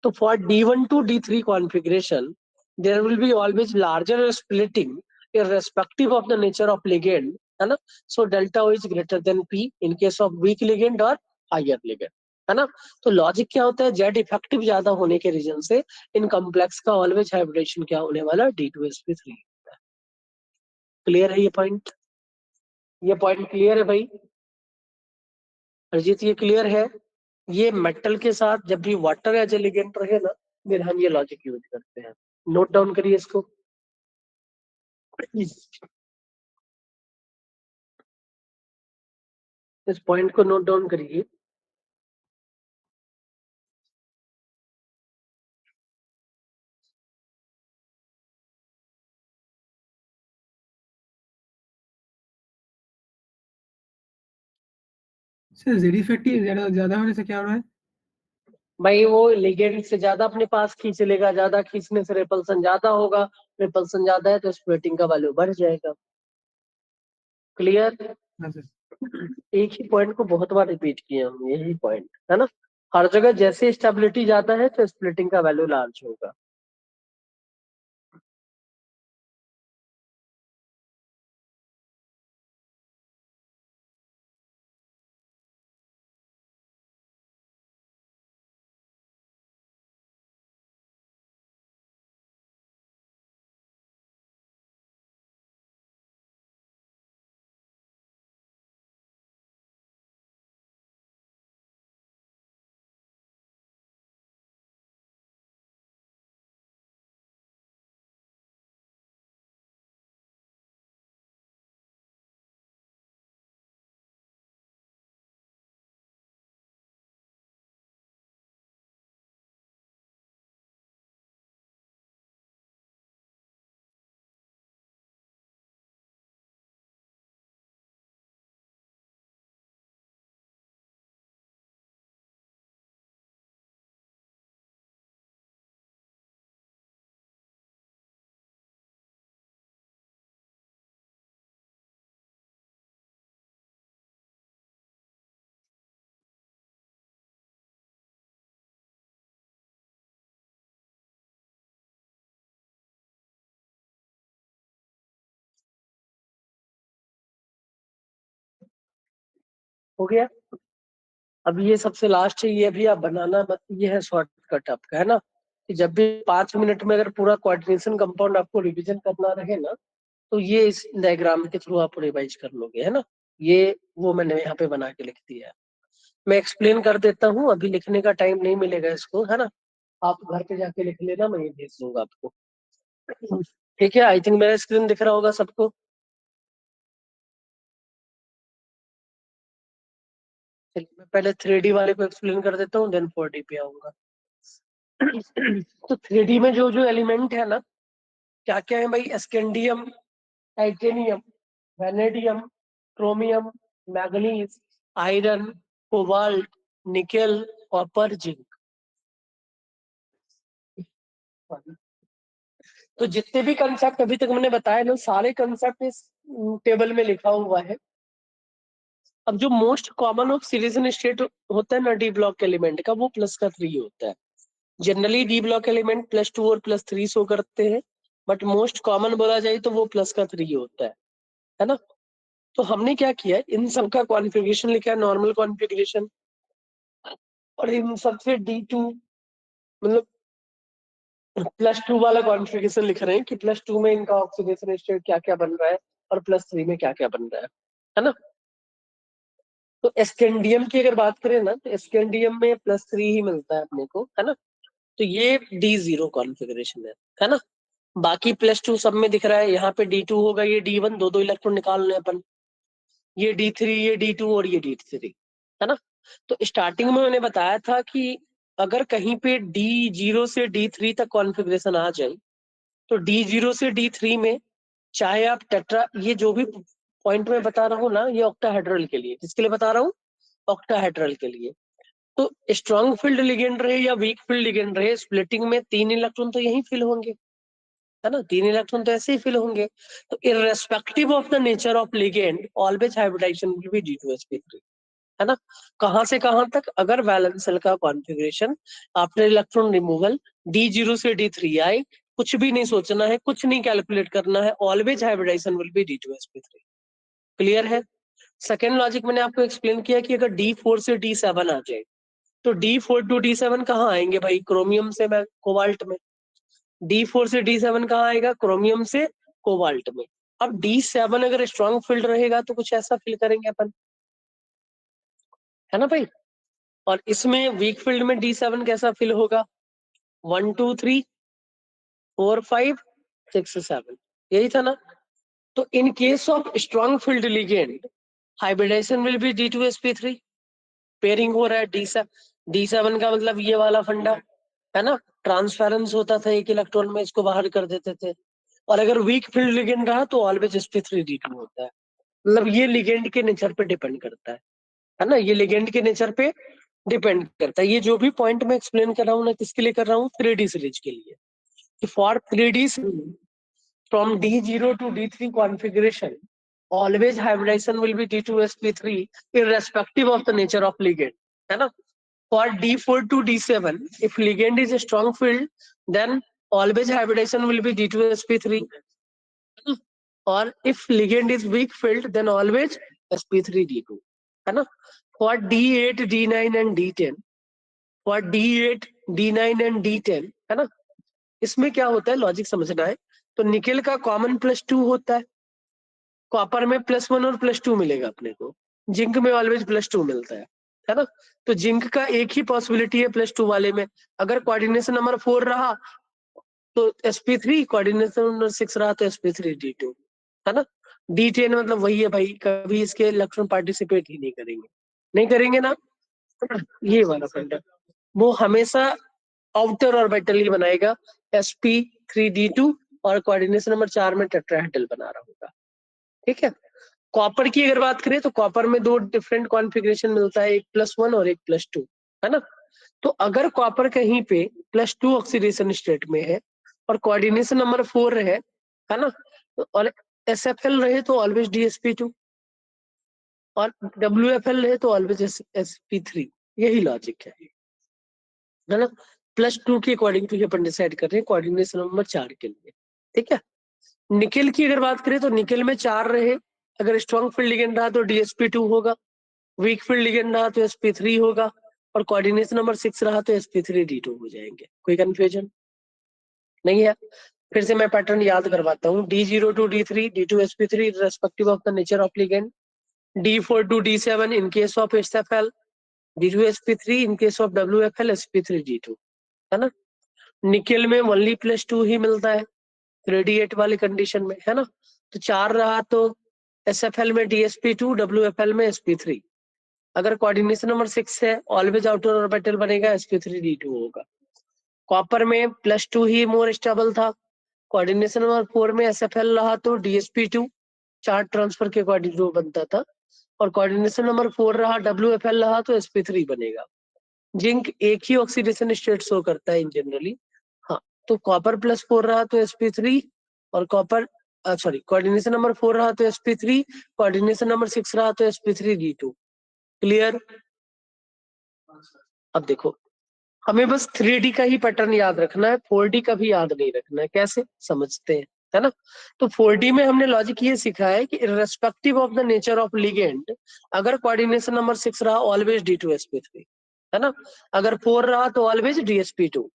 तो for D1 to D3 configuration there will be always larger splitting irrespective of the nature of ligand है ना. So delta O is greater than P in case of weak ligand और हायर लिगेंड, है ना. तो लॉजिक क्या होता है, जेड इफेक्टिव ज्यादा होने के रीजन से इन कॉम्प्लेक्स का ऑलवेज हाइब्रिडेशन क्या होने वाला, D2sp3. क्लियर है ये पॉइंट? ये पॉइंट क्लियर है भाई? अरिजीत ये क्लियर है? ये मेटल के साथ जब भी वाटर एज ए लिगेंड रहे ना, फिर हम ये लॉजिक यूज करते हैं. नोट डाउन करिए इसको. इस पॉइंट को नोट डाउन करिए. सर जेड इफेक्टिव ज्यादा होने से क्या हो रहा है? भाई वो लिगेंड से ज्यादा अपने पास खींच लेगा, ज्यादा खींचने से रिपल्सन ज्यादा होगा, रिपल्सन ज्यादा है तो स्प्लिटिंग का वैल्यू बढ़ जाएगा. क्लियर? हाँ सर. एक ही पॉइंट को बहुत बार रिपीट किए हम, यही पॉइंट है ना. हर जगह जैसे स्टेबिलिटी ज्यादा है तो स्प्लिटिंग का वैल्यू लार्ज होगा. हो गया. अब ये सबसे लास्ट है, ये भी आप बनाना मत, ये है शॉर्टकट आपका, है ना. कि जब भी 5 मिनट में अगर पूरा कोऑर्डिनेशन कंपाउंड आपको रिवीजन करना रहे ना, तो ये इस डायग्राम के थ्रू आप रिवाइज कर लोगे, है ना. ये वो मैंने यहाँ पे बना के लिख दिया है. मैं एक्सप्लेन कर देता हूँ, अभी लिखने का टाइम नहीं मिलेगा इसको, है ना. आप घर पे जाके लिख लेना, मैं ये भेज दूंगा आपको. ठीक है. आई थिंक मेरा स्क्रीन दिख रहा होगा सबको. चलिए मैं पहले 3D वाले को एक्सप्लेन कर देता हूँ, देन 4D पे आऊंगा. तो 3D में जो जो एलिमेंट है ना, क्या क्या है भाई, scandium, titanium, vanadium, chromium, manganese, iron, cobalt, nickel, copper, zinc. तो जितने भी कंसेप्ट अभी तक मैंने बताए ना, सारे कंसेप्ट इस टेबल में लिखा हुआ है. अब जो मोस्ट कॉमन ऑक्सीडेशन स्टेट होता है ना डी ब्लॉक एलिमेंट का, वो प्लस का 3 होता है. जनरली डी ब्लॉक एलिमेंट +2 और +3 शो करते हैं, बट मोस्ट कॉमन बोला जाए तो वो प्लस का 3 होता है ना. तो हमने क्या किया, इन सब का कॉन्फ़िगरेशन लिखा है, नॉर्मल कॉन्फ़िगरेशन, और इन सबसे D2 मतलब +2 वाला कॉन्फ़िगरेशन लिख रहे हैं कि +2 में इनका ऑक्सीडेशन स्टेट क्या क्या बन रहा है और +3 में क्या क्या बन रहा है ना. तो स्कैंडियम की अगर बात करें ना, तो स्कैंडियम में +3 ही मिलता है अपने को, है ना. तो ये D0 कॉन्फ़िगरेशन है ना. बाकी +2 सब में दिख रहा है, यहाँ पे D2 होगा, ये D1, दो दो इलेक्ट्रॉन निकाल लें अपन, ये D3, ये D2 और ये D3, है ना. तो स्टार्टिंग में मैंने बताया था कि अगर कहीं पे D0 से D3 तक कॉन्फ़िगरेशन आ जाए, तो D0 से D3 में चाहे आप टेट्रा, ये जो भी पॉइंट में बता रहा हूँ ना, ये ऑक्टाहेड्रल के लिए, किसके लिए बता रहा हूँ, ऑक्टाहेड्रल के लिए. तो स्ट्रॉन्ग फील्ड लिगेंड रहे या वीक फील्ड लिगेंड रहे, स्प्लिटिंग में 3 इलेक्ट्रॉन तो यही फिल होंगे, है ना. 3 इलेक्ट्रॉन तो ऐसे ही फिल होंगे. तो irrespective of the nature of ligand, always hybridization will be D2sp3, है ना. कहां से कहां तक, अगर वैलेंस शेल का configuration after electron removal D0 से D3 आए, कुछ भी नहीं सोचना है, कुछ नहीं कैलकुलेट करना है, always hybridization will be D2sp3. Clear है? सेकेंड लॉजिक मैंने आपको एक्सप्लेन किया कि अगर D4 से D7 आ जाए तो D4 टू D7 कहाँ आएंगे भाई? क्रोमियम से मैं कोबाल्ट में। D4 से D7 कहाँ आएगा? क्रोमियम से कोबाल्ट में। अब D7 अगर स्ट्रॉन्ग फील्ड रहेगा तो कुछ ऐसा फील करेंगे अपन, है ना भाई? और इसमें वीक फील्ड में D7 कैसा फील होगा? 1 2 3 4 5 6 7, यही था ना? तो in case of strong field ligand hybridization will be D2sp3, pairing हो रहा है D7 का मतलब ये वाला फंडा है ना, ट्रांसफेरेंस होता था एक इलेक्ट्रॉन में, इसको बाहर कर देते थे। और अगर वीक फील्ड लिगेंड रहा तो ऑलवेज sp3d2 होता है। मतलब ये लिगेंड के नेचर पे डिपेंड करता है ना, ये लिगेंड के नेचर पे डिपेंड करता है। ये जो भी पॉइंट मैं एक्सप्लेन कर रहा हूँ ना, किसके लिए कर रहा हूँ? 3D सीरीज के लिए। For 3D from D0 to D3 configuration, always hybridization will be D2sp3 irrespective of the nature of ligand, है ना? For D4 to D7, if ligand is a strong field, then always hybridization will be D2sp3. Or if ligand is weak field, then always sp3d2, है ना? For D8, D9 and D10, for D8, D9 and D10, है ना? इसमें क्या होता है, लॉजिक समझना है। तो निकेल का कॉमन +2 होता है, कॉपर में +1 और +2 मिलेगा अपने को, जिंक में ऑलवेज +2 मिलता है ना? तो जिंक का एक ही पॉसिबिलिटी है +2 वाले में, अगर कोऑर्डिनेशन नंबर 4 रहा तो sp3, कोऑर्डिनेशन नंबर 6 रहा तो sp3d2, है ना? D10 मतलब वही है भाई, कभी इसके इलेक्ट्रॉन पार्टिसिपेट ही नहीं करेंगे, नहीं करेंगे ना, ये वाला फंडा। वो हमेशा आउटर ऑर्बिटल ही बनाएगा sp3d2 और कोऑर्डिनेशन नंबर 4 में टेट्राहेड्रल बना रहा होगा, ठीक है? कॉपर की अगर बात करें तो कॉपर में 2 डिफरेंट कॉन्फ़िगरेशन मिलता है, एक +1 और एक +2, है ना? तो अगर कॉपर कहीं पे +2 ऑक्सीडेशन स्टेट में है और कोऑर्डिनेशन नंबर 4 है ना? और SFL रहे तो ऑलवेज DsP2 और WFL रहे तो ऑलवेज sp3, यही लॉजिक है ना? +2 के अकॉर्डिंग टू अपन डिसाइड कर रहे हैं कोऑर्डिनेशन नंबर 4 के लिए, ठीक है? निकेल की अगर बात करें तो निकेल में 4 रहे, अगर स्ट्रॉन्ग फील्ड लिगेंड रहा तो DsP2 होगा, वीक फील्ड लिगेंड रहा तो sp3 होगा, और कोऑर्डिनेशन नंबर 6 रहा तो sp3d2 हो जाएंगे। कोई कंफ्यूजन नहीं है? फिर से मैं पैटर्न याद करवाता हूँ। D0 to D3, D2sp3 irrespective of the nature of ligand, D4 to D7 in case of SFL, D2sp3 in case of WFL, sp3d2, है ना? निकेल में ओनली +2 ही मिलता है रेडिएट वाली कंडीशन में, है ना? तो 4 रहा तो SFL में DsP2, WFL में sp3। अगर कोऑर्डिनेशन नंबर 6 है ऑलवेज आउटर ऑर्बिटल बनेगा sp3d2 होगा। कॉपर में +2 ही मोर स्टेबल था, कोऑर्डिनेशन नंबर 4 में SFL रहा तो DsP2 चार्ज ट्रांसफर के अकॉर्डिंग जो बनता था, और कोऑर्डिनेशन नंबर 4 रहा WFL रहा तो sp3 बनेगा। जिंक एक ही ऑक्सीडेशन स्टेट शो करता है इन जनरली, हाँ, तो कॉपर +4 रहा तो sp3 और कॉपर कोऑर्डिनेशन नंबर 4 रहा तो sp3, कोऑर्डिनेशन नंबर 6 रहा तो sp3d2। क्लियर? अब देखो, हमें बस 3D का ही पैटर्न याद रखना है, 4D का भी याद नहीं रखना है। कैसे समझते हैं, है ना? तो 4D में हमने लॉजिक ये सीखा है कि irrespective of the nature of ligand, अगर कोऑर्डिनेशन नंबर 6 रहा ऑलवेज D2sp3, है ना? अगर 4 रहा तो ऑलवेज DsP2।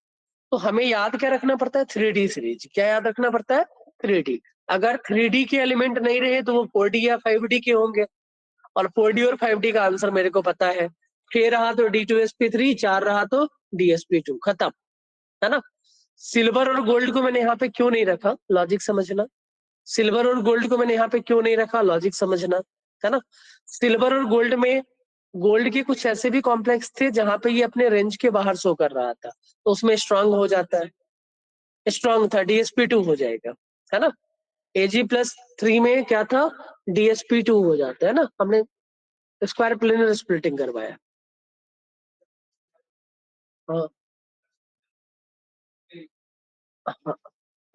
तो हमें याद क्या रखना पड़ता है? 3D series. क्या याद रखना पड़ता है? 3D। अगर 3D के एलिमेंट नहीं रहे तो वो 4D या 5D के होंगे, और 4D और 5D का आंसर मेरे को पता है। 6 रहा तो D2sp3, 4 रहा तो DsP2, खत्म, है ना? सिल्वर और गोल्ड को मैंने यहाँ पे क्यों नहीं रखा, लॉजिक समझना। सिल्वर और गोल्ड को मैंने यहाँ पे क्यों नहीं रखा, लॉजिक समझना, है ना? सिल्वर और गोल्ड में गोल्ड के कुछ ऐसे भी कॉम्प्लेक्स थे जहां पे ये अपने रेंज के बाहर शो कर रहा था, तो उसमें स्ट्रांग हो जाता है, स्ट्रांग था, DsP2 हो जाएगा, है ना? Ag+3 में क्या था? DsP2 हो जाता है ना, हमने स्क्वायर प्लेनर स्प्लिटिंग करवाया। हाँ, हाँ,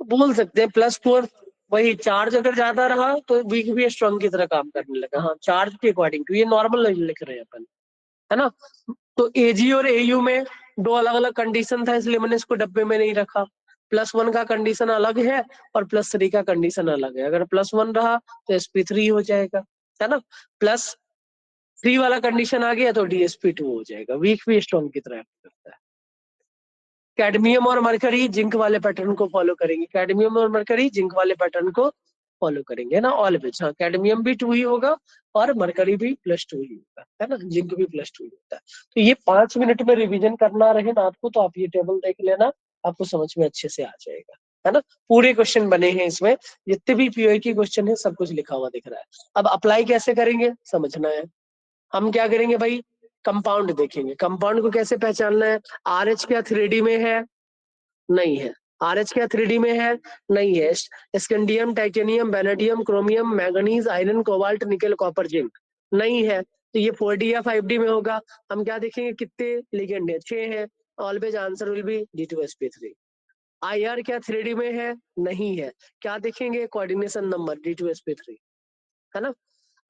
बोल सकते हैं +4, वही चार्ज अगर ज्यादा रहा तो वीक भी स्ट्रांग की तरह काम करने लगा। हाँ, चार्ज के अकॉर्डिंग टू, ये नॉर्मल लिख रहे हैं अपन, है ना? तो Ag और Au में 2 अलग अलग कंडीशन था, इसलिए मैंने इसको डब्बे में नहीं रखा। +1 का कंडीशन अलग है और +3 का कंडीशन अलग है। अगर +1 रहा तो sp3 हो जाएगा, है ना, प्लस 3 वाला कंडीशन आ गया तो DsP2 हो जाएगा, वीक भी स्ट्रॉन्ग की तरह act करता है। कैडमियम और मरकरी जिंक वाले पैटर्न को फॉलो करेंगे, कैडमियम और मरकरी जिंक वाले पैटर्न को फॉलो करेंगे, है ना, ऑलवेज। हाँ, कैडमियम भी 2 ही होगा और मरकरी भी +2 ही होगा, है ना, जिंक भी +2 ही होता है। तो ये 5 मिनट में रिवीजन करना रहे ना आपको, तो आप ये टेबल देख लेना, आपको समझ में अच्छे से आ जाएगा, है ना। पूरे क्वेश्चन बने हैं इसमें, जितने भी पीओ की क्वेश्चन है सब कुछ लिखा हुआ दिख रहा है। अब अप्लाई कैसे करेंगे समझना है। हम क्या करेंगे भाई, कंपाउंड देखेंगे, कंपाउंड को कैसे पहचानना है। RH क्या 3D में है, नहीं है। RH क्या 3D में है, नहीं है। Scandium, titanium, vanadium, chromium, manganese, iron, cobalt, nickel, copper, zinc, नहीं है। तो ये 4D या 5D में होगा। हम क्या देखेंगे, कितने लिगेंड है, 6 है। Always answer will be D2sp3। IR क्या 3D में है, नहीं है। क्या देखेंगे, कोऑर्डिनेशन नंबर D2sp3, है ना।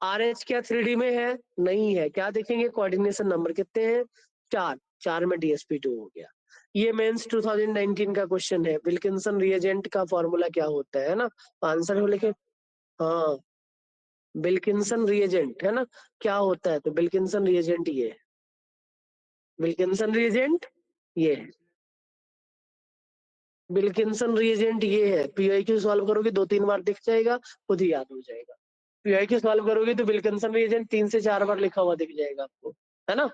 RH क्या 3D में है, नहीं है। क्या देखेंगे, कोऑर्डिनेशन नंबर कितने हैं, 4, 4 में DsP2 हो गया। ये मेंस 2019 का क्वेश्चन है, विल्किंसन रिएजेंट का फॉर्मूला क्या होता है ना, आंसर हो लिखे। हाँ, विल्किंसन रिएजेंट, है ना, क्या होता है, तो विल्किंसन रिएजेंट ये है, विल्किंसन रिएजेंट ये है, विल्किंसन रिएजेंट ये है। PIQ सॉल्व करोगे 2-3 बार दिख जाएगा, खुद ही याद हो जाएगा। PIQ सॉल्व करोगे तो विल्किंसन रिएजेंट 3 से 4 बार लिखा हुआ दिख जाएगा आपको, है ना।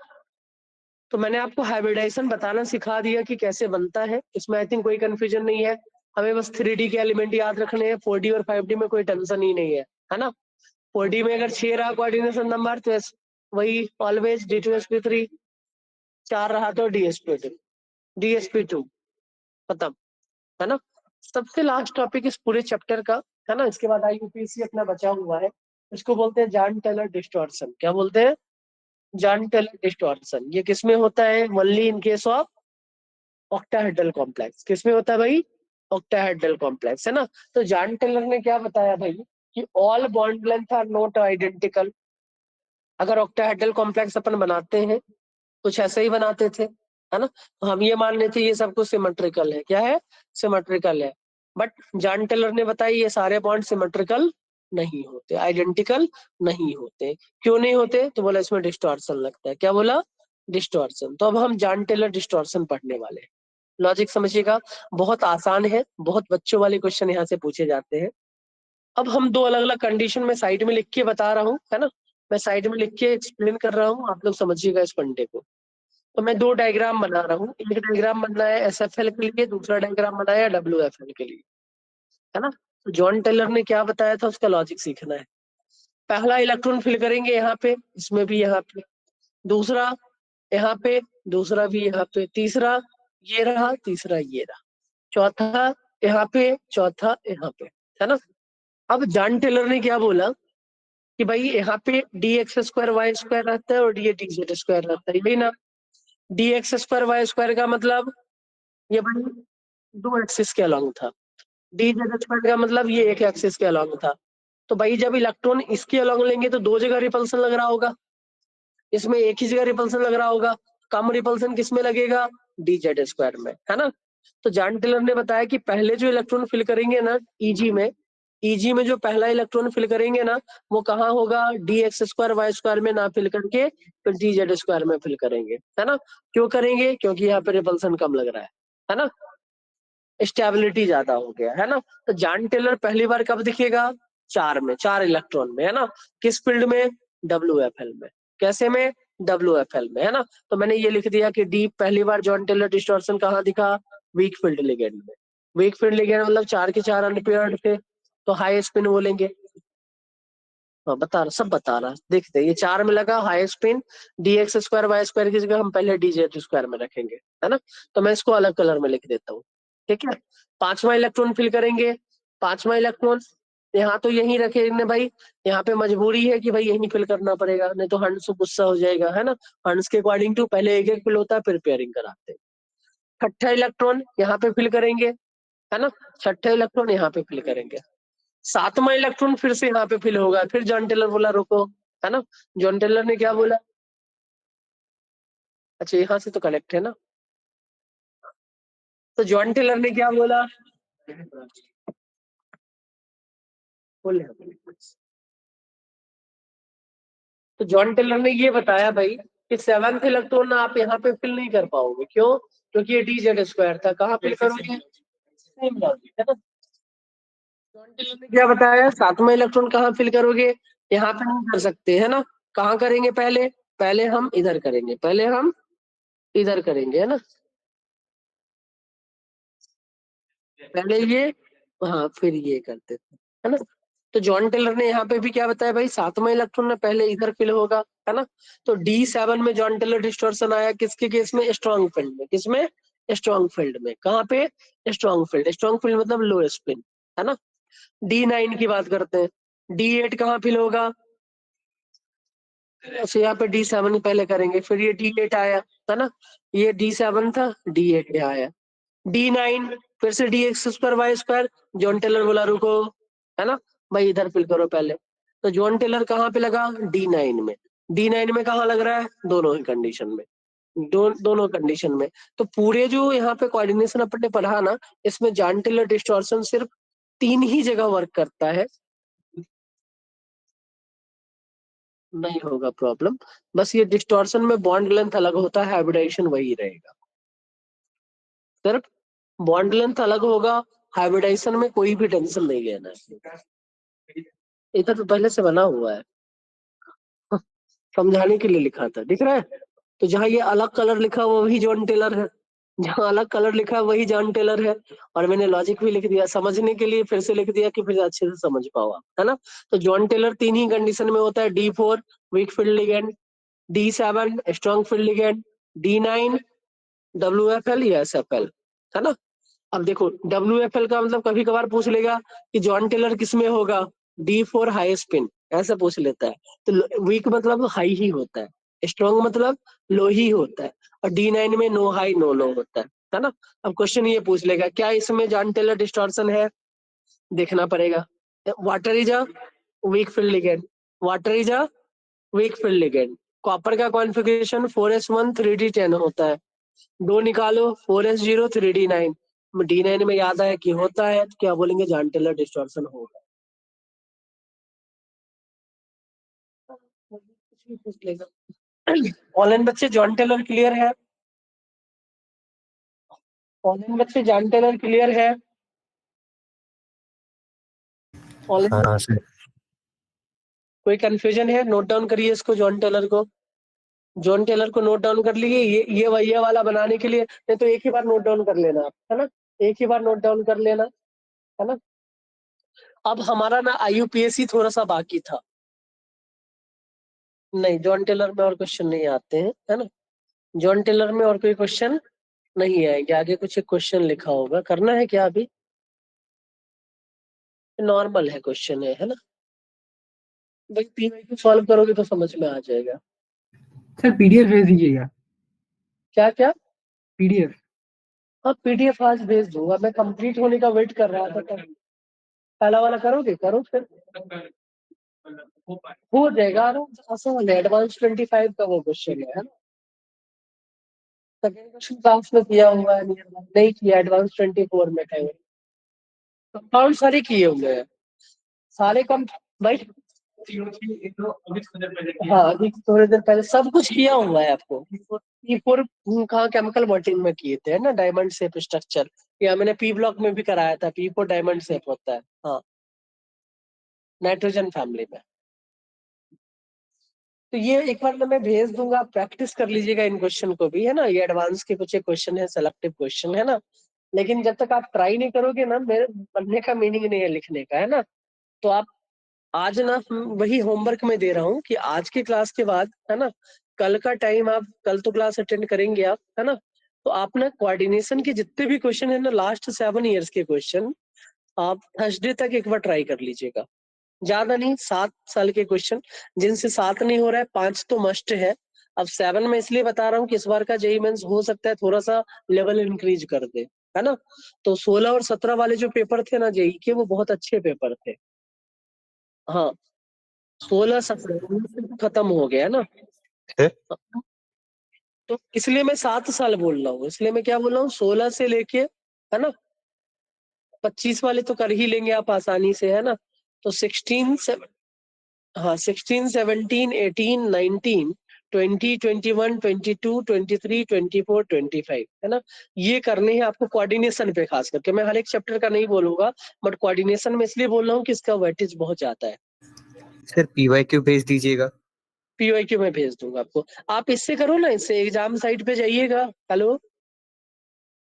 तो मैंने आपको हाइब्रिडाइजेशन बताना सिखा दिया कि कैसे बनता है, इसमें आई थिंक कोई कंफ्यूजन नहीं है। हमें बस 3D के एलिमेंट याद रखने हैं, 4D और 5D में कोई टेंशन ही नहीं है ना। 4D में अगर 6 रहा कोऑर्डिनेशन नंबर तो वही ऑलवेज D2sp3, 4 रहा तो DsP2 खत्म, है ना। सबसे लास्ट टॉपिक इस पूरे चैप्टर का, है ना, इसके बाद IUPAC अपना बचा हुआ है, इसको बोलते हैं जॉन टेलर डिस्टॉर्शन। क्या बोलते हैं, जॉन टेलर डिस्टॉर्शन। ये किसमें होता है, only in case of octahedral complex. किसमें होता है भाई, ऑक्टाहेड्रल कॉम्प्लेक्स, है ना। तो जॉन टेलर ने क्या बताया भाई, कि all bond length are not identical. अगर ऑक्टाहेड्रल कॉम्प्लेक्स अपन बनाते हैं, कुछ ऐसे ही बनाते थे, है ना, तो हम ये मान लेते ये सब कुछ सिमेट्रिकल है, क्या है, सिमेट्रिकल है। बट जॉन टेलर ने बताया ये सारे बॉन्ड सिमेट्रिकल नहीं होते, आइडेंटिकल नहीं होते। क्यों नहीं होते, तो बोला इसमें डिस्टॉर्शन लगता है। क्या बोला, डिस्टॉर्शन। तो अब हम जॉन टेलर डिस्टॉर्शन पढ़ने वाले हैं। लॉजिक समझिएगा, बहुत आसान है, बहुत बच्चों वाले क्वेश्चन यहाँ से पूछे जाते हैं। अब हम 2 अलग अलग कंडीशन में साइड में लिख के बता रहा हूँ, है ना, मैं साइड में लिख के एक्सप्लेन कर रहा हूँ, आप लोग समझिएगा इस फंडे को। तो मैं 2 डायग्राम बना रहा हूँ, एक डायग्राम बनना है SFL के लिए, दूसरा डायग्राम बनाया है WFL के लिए, है ना। तो जॉन टेलर ने क्या बताया था, उसका लॉजिक सीखना है। पहला इलेक्ट्रॉन फिल करेंगे यहाँ पे, इसमें भी यहाँ पे, दूसरा यहाँ पे, दूसरा भी यहाँ पे, तीसरा ये रहा, तीसरा ये रहा, चौथा यहाँ पे, चौथा यहाँ पे, है ना। अब जॉन टेलर ने क्या बोला कि भाई यहाँ पे dx² y² रहता है और ये dz² रहता है, यही ना। dx² y² का मतलब ये भाई 2 एक्सिस के अलॉन्ग था, dz² का मतलब ये एक एक्सिस के अलॉन्ग था। तो भाई जब इलेक्ट्रॉन इसके अलॉन्ग लेंगे तो 2 जगह रिपल्सन लग रहा होगा, इसमें एक ही जगह रिपल्सन लग रहा होगा। कम रिपल्सन किस में लगेगा, dz² में, है ना। तो जॉन टेलर ने बताया कि पहले जो इलेक्ट्रॉन फिल करेंगे ना EG में जो पहला इलेक्ट्रॉन फिल करेंगे ना, वो कहाँ होगा, dx² y² में ना फिल करके फिर dz² में फिल करेंगे, है ना। क्यों करेंगे, क्योंकि यहाँ पे रिपल्सन कम लग रहा है ना, स्टेबिलिटी ज्यादा हो गया, है ना। तो जॉन टेलर पहली बार कब दिखेगा, 4 में, 4 इलेक्ट्रॉन में, है ना। किस फील्ड में, WFL में। कैसे में, WFL में, है ना। तो मैंने ये लिख दिया कि डी पहली बार जॉन टेलर डिस्टॉर्शन कहाँ दिखा, वीक फील्ड लिगेंड में। वीक फील्ड लिगेंड मतलब 4 के 4 अनपेयर्ड थे, तो हाई स्पिन बोलेंगे। हाँ बता रहा, सब बता रहा, देखते ये 4 में लगा हाई स्पिन, dx² y² की जगह हम पहले dz² में रखेंगे, है ना। तो मैं इसको अलग कलर में लिख देता हूँ, ठीक है। 5वां इलेक्ट्रॉन फिल करेंगे, 5वां इलेक्ट्रॉन यहाँ तो यही रखे ने भाई, यहाँ पे मजबूरी है कि भाई यही फिल करना पड़ेगा, नहीं तो हंस गुस्सा हो जाएगा, है ना। हंस के अकॉर्डिंग टू पहले एक एक फिल होता है फिर पेयरिंग कराते हैं। 6ठा इलेक्ट्रॉन यहाँ पे फिल करेंगे, है ना, 6ठा इलेक्ट्रॉन यहाँ पे फिल करेंगे। 7वां इलेक्ट्रॉन फिर से यहाँ पे फिल होगा, फिर जॉन टेलर बोला रुको, है ना। जॉन टेलर ने क्या बोला, अच्छा यहाँ से तो कनेक्ट है ना। तो जॉन टेलर ने क्या बोला, बोले तो जॉन टेलर ने ये बताया भाई कि 7th इलेक्ट्रॉन आप यहाँ पे फिल नहीं कर पाओगे, क्यों? क्योंकि ये dz² था। कहाँ फिल करोगे? सेम लॉजिक है ना। जॉन टेलर ने क्या बताया, 7वां इलेक्ट्रॉन कहाँ फिल करोगे? यहाँ पे नहीं कर सकते है ना। कहाँ करेंगे? पहले हम इधर करेंगे, पहले हम इधर करेंगे है ना, पहले ये, हाँ फिर ये करते थे है ना। तो जॉन टेलर ने यहाँ पे भी क्या बताया भाई, 7वां इलेक्ट्रॉन ना पहले इधर फिल होगा है ना। तो D7 में जॉन टेलर डिस्टॉर्शन आया किसके केस में? स्ट्रॉन्ग फील्ड में। किसमें? स्ट्रॉन्ग फील्ड में। कहाँ पे? Strong field. स्ट्रॉन्ग फील्ड मतलब लो स्पिन है ना। D9 की बात करते हैं, D8 कहाँ फिल होगा? तो यहाँ पे D7 पहले करेंगे, फिर ये D8 आया है ना। ये D7 था, D8 पे आया। D9 फिर से dx²y²। जॉन टेलर बोला रुको है ना भाई, इधर फिल करो पहले। तो जॉन टेलर कहाँ पे लगा? D9 में। D9 में कहाँ लग रहा है? दोनों ही कंडीशन में, दोनों कंडीशन में। तो पूरे जो यहाँ पे कोऑर्डिनेशन अपन ने पढ़ा ना, इसमें जॉन टेलर डिस्टॉर्शन सिर्फ 3 ही जगह वर्क करता है। नहीं होगा प्रॉब्लम, बस ये डिस्टॉर्शन में बॉन्ड लेंथ अलग होता है, हाइब्रिडाइजेशन वही रहेगा। सिर्फ बॉन्ड लेंथ अलग होगा, हाइब्रिडाइजेशन में कोई भी टेंशन नहीं लेना है। इधर तो पहले से बना हुआ है, समझाने के लिए लिखा था, दिख रहा है। तो जहाँ ये अलग कलर लिखा हुआ वही जॉन टेलर है, जहाँ अलग कलर लिखा है वही जॉन टेलर है। और मैंने लॉजिक भी लिख दिया समझने के लिए, फिर से लिख दिया कि फिर अच्छे से समझ पाओ आप है ना। तो जॉन टेलर 3 ही कंडीशन में होता है, D4 weak field ligand, D7 strong field ligand, D9 WFL या SFL है ना। अब देखो WFL का मतलब कभी कभार पूछ लेगा कि जॉन टेलर किस में होगा, D4 हाई स्पिन ऐसा पूछ लेता है। तो वीक मतलब हाई ही होता है, स्ट्रॉन्ग मतलब लो ही होता है, और D9 में नो हाई नो लो होता है ना। अब क्वेश्चन ये पूछ लेगा क्या इसमें जॉन टेलर डिस्टॉर्शन है, देखना पड़ेगा। Water is a weak field ligand, water is a weak field ligand. Copper का कॉन्फ़िगरेशन 4s1 3d10 होता है, दो निकालो 4s0 3d9। D9 में याद आया कि होता है, तो क्या बोलेंगे? जॉन टेलर डिस्टॉर्शन होगा। कुछ भी पूछ लेगा। ऑनलाइन बच्चे जॉन टेलर क्लियर है? ऑनलाइन बच्चे जॉन टेलर क्लियर है? ऑनलाइन हाँ सर। कोई कंफ्यूजन है? नोट डाउन करिए इसको, जॉन टेलर को। जॉन टेलर को नोट डाउन कर लिए, ये वाला बनाने के लिए, नहीं तो एक ही बार नोट डाउन कर लेना आप है ना, एक ही बार नोट डाउन कर लेना है ना। अब हमारा ना IUPAC थोड़ा सा बाकी था। नहीं, जॉन टेलर में और क्वेश्चन नहीं आते हैं है ना। जॉन टेलर में और कोई क्वेश्चन नहीं आएंगे। आगे कुछ एक क्वेश्चन लिखा होगा, करना है क्या अभी? नॉर्मल है क्वेश्चन है ना भाई, PYQ सॉल्व करोगे तो समझ में आ जाएगा। सर पीडीएफ भेज दीजिएगा, क्या क्या? पीडीएफ। हाँ PDF आज भेज दूंगा, मैं कंप्लीट होने का वेट कर रहा था। तो पहला वाला करोगे, करो फिर हो जाएगा आसान है। एडवांस 25 का वो क्वेश्चन है ना। सेकंड क्वेश्चन क्लास में किया हुआ है, नहीं किया, एडवांस 24 में है। कंपाउंड सारे किए हुए हैं, सारे कम भाई। हाँ अभी थोड़ी देर पहले सब कुछ किया हुआ है आपको। P4 कहाँ केमिकल बॉन्डिंग में किए थे है ना, डायमंड शेप स्ट्रक्चर, या मैंने P ब्लॉक में भी कराया था। P4 डायमंड शेप होता है, हाँ नाइट्रोजन फैमिली में। तो ये एक बार मैं भेज दूंगा, आप प्रैक्टिस कर लीजिएगा इन क्वेश्चन को भी है ना। ये एडवांस के कुछ क्वेश्चन है, सेलेक्टिव क्वेश्चन है ना। लेकिन जब तक आप ट्राई नहीं करोगे ना, मेरे पढ़ने का मीनिंग नहीं है लिखने का है ना। तो आप आज ना वही होमवर्क में दे रहा हूँ कि आज की क्लास के बाद है ना, कल का टाइम आप, कल तो क्लास अटेंड करेंगे आप है ना। तो आप ना कोऑर्डिनेशन के जितने भी क्वेश्चन है ना, लास्ट 7 ईयर्स के क्वेश्चन, आप थर्सडे तक एक बार ट्राई कर लीजिएगा। ज्यादा नहीं, 7 साल के क्वेश्चन, जिनसे 7 नहीं हो रहा है 5 तो मस्ट है। अब 7 में इसलिए बता रहा हूँ कि इस बार का JEE मेंस हो सकता है थोड़ा सा लेवल इंक्रीज कर दे है ना। तो 16 और 17 वाले जो पेपर थे ना JEE के, वो बहुत अच्छे पेपर थे। हाँ 16 17 खत्म हो गया है ना। है? तो इसलिए मैं 7 साल बोल रहा हूँ, इसलिए मैं क्या बोल रहा हूँ, 16 से लेके है ना 25 वाले तो कर ही लेंगे आप आसानी से है ना। तो 16 से हाँ 16, 17, 18, 19, 20, 21, 22, 23, 24, 25 है ना। ये करने हैं आपको कोऑर्डिनेशन पे, खास करके मैं हर एक चैप्टर का नहीं बोलूंगा, बट कोऑर्डिनेशन में इसलिए बोल रहा हूँ कि इसका वेटेज बहुत जाता है। सर PYQ भेज दीजिएगा। पीवाईक्यू में भेज दूंगा आपको। आप इससे करो ना, इससे एग्जाम साइट पे जाइएगा। हेलो,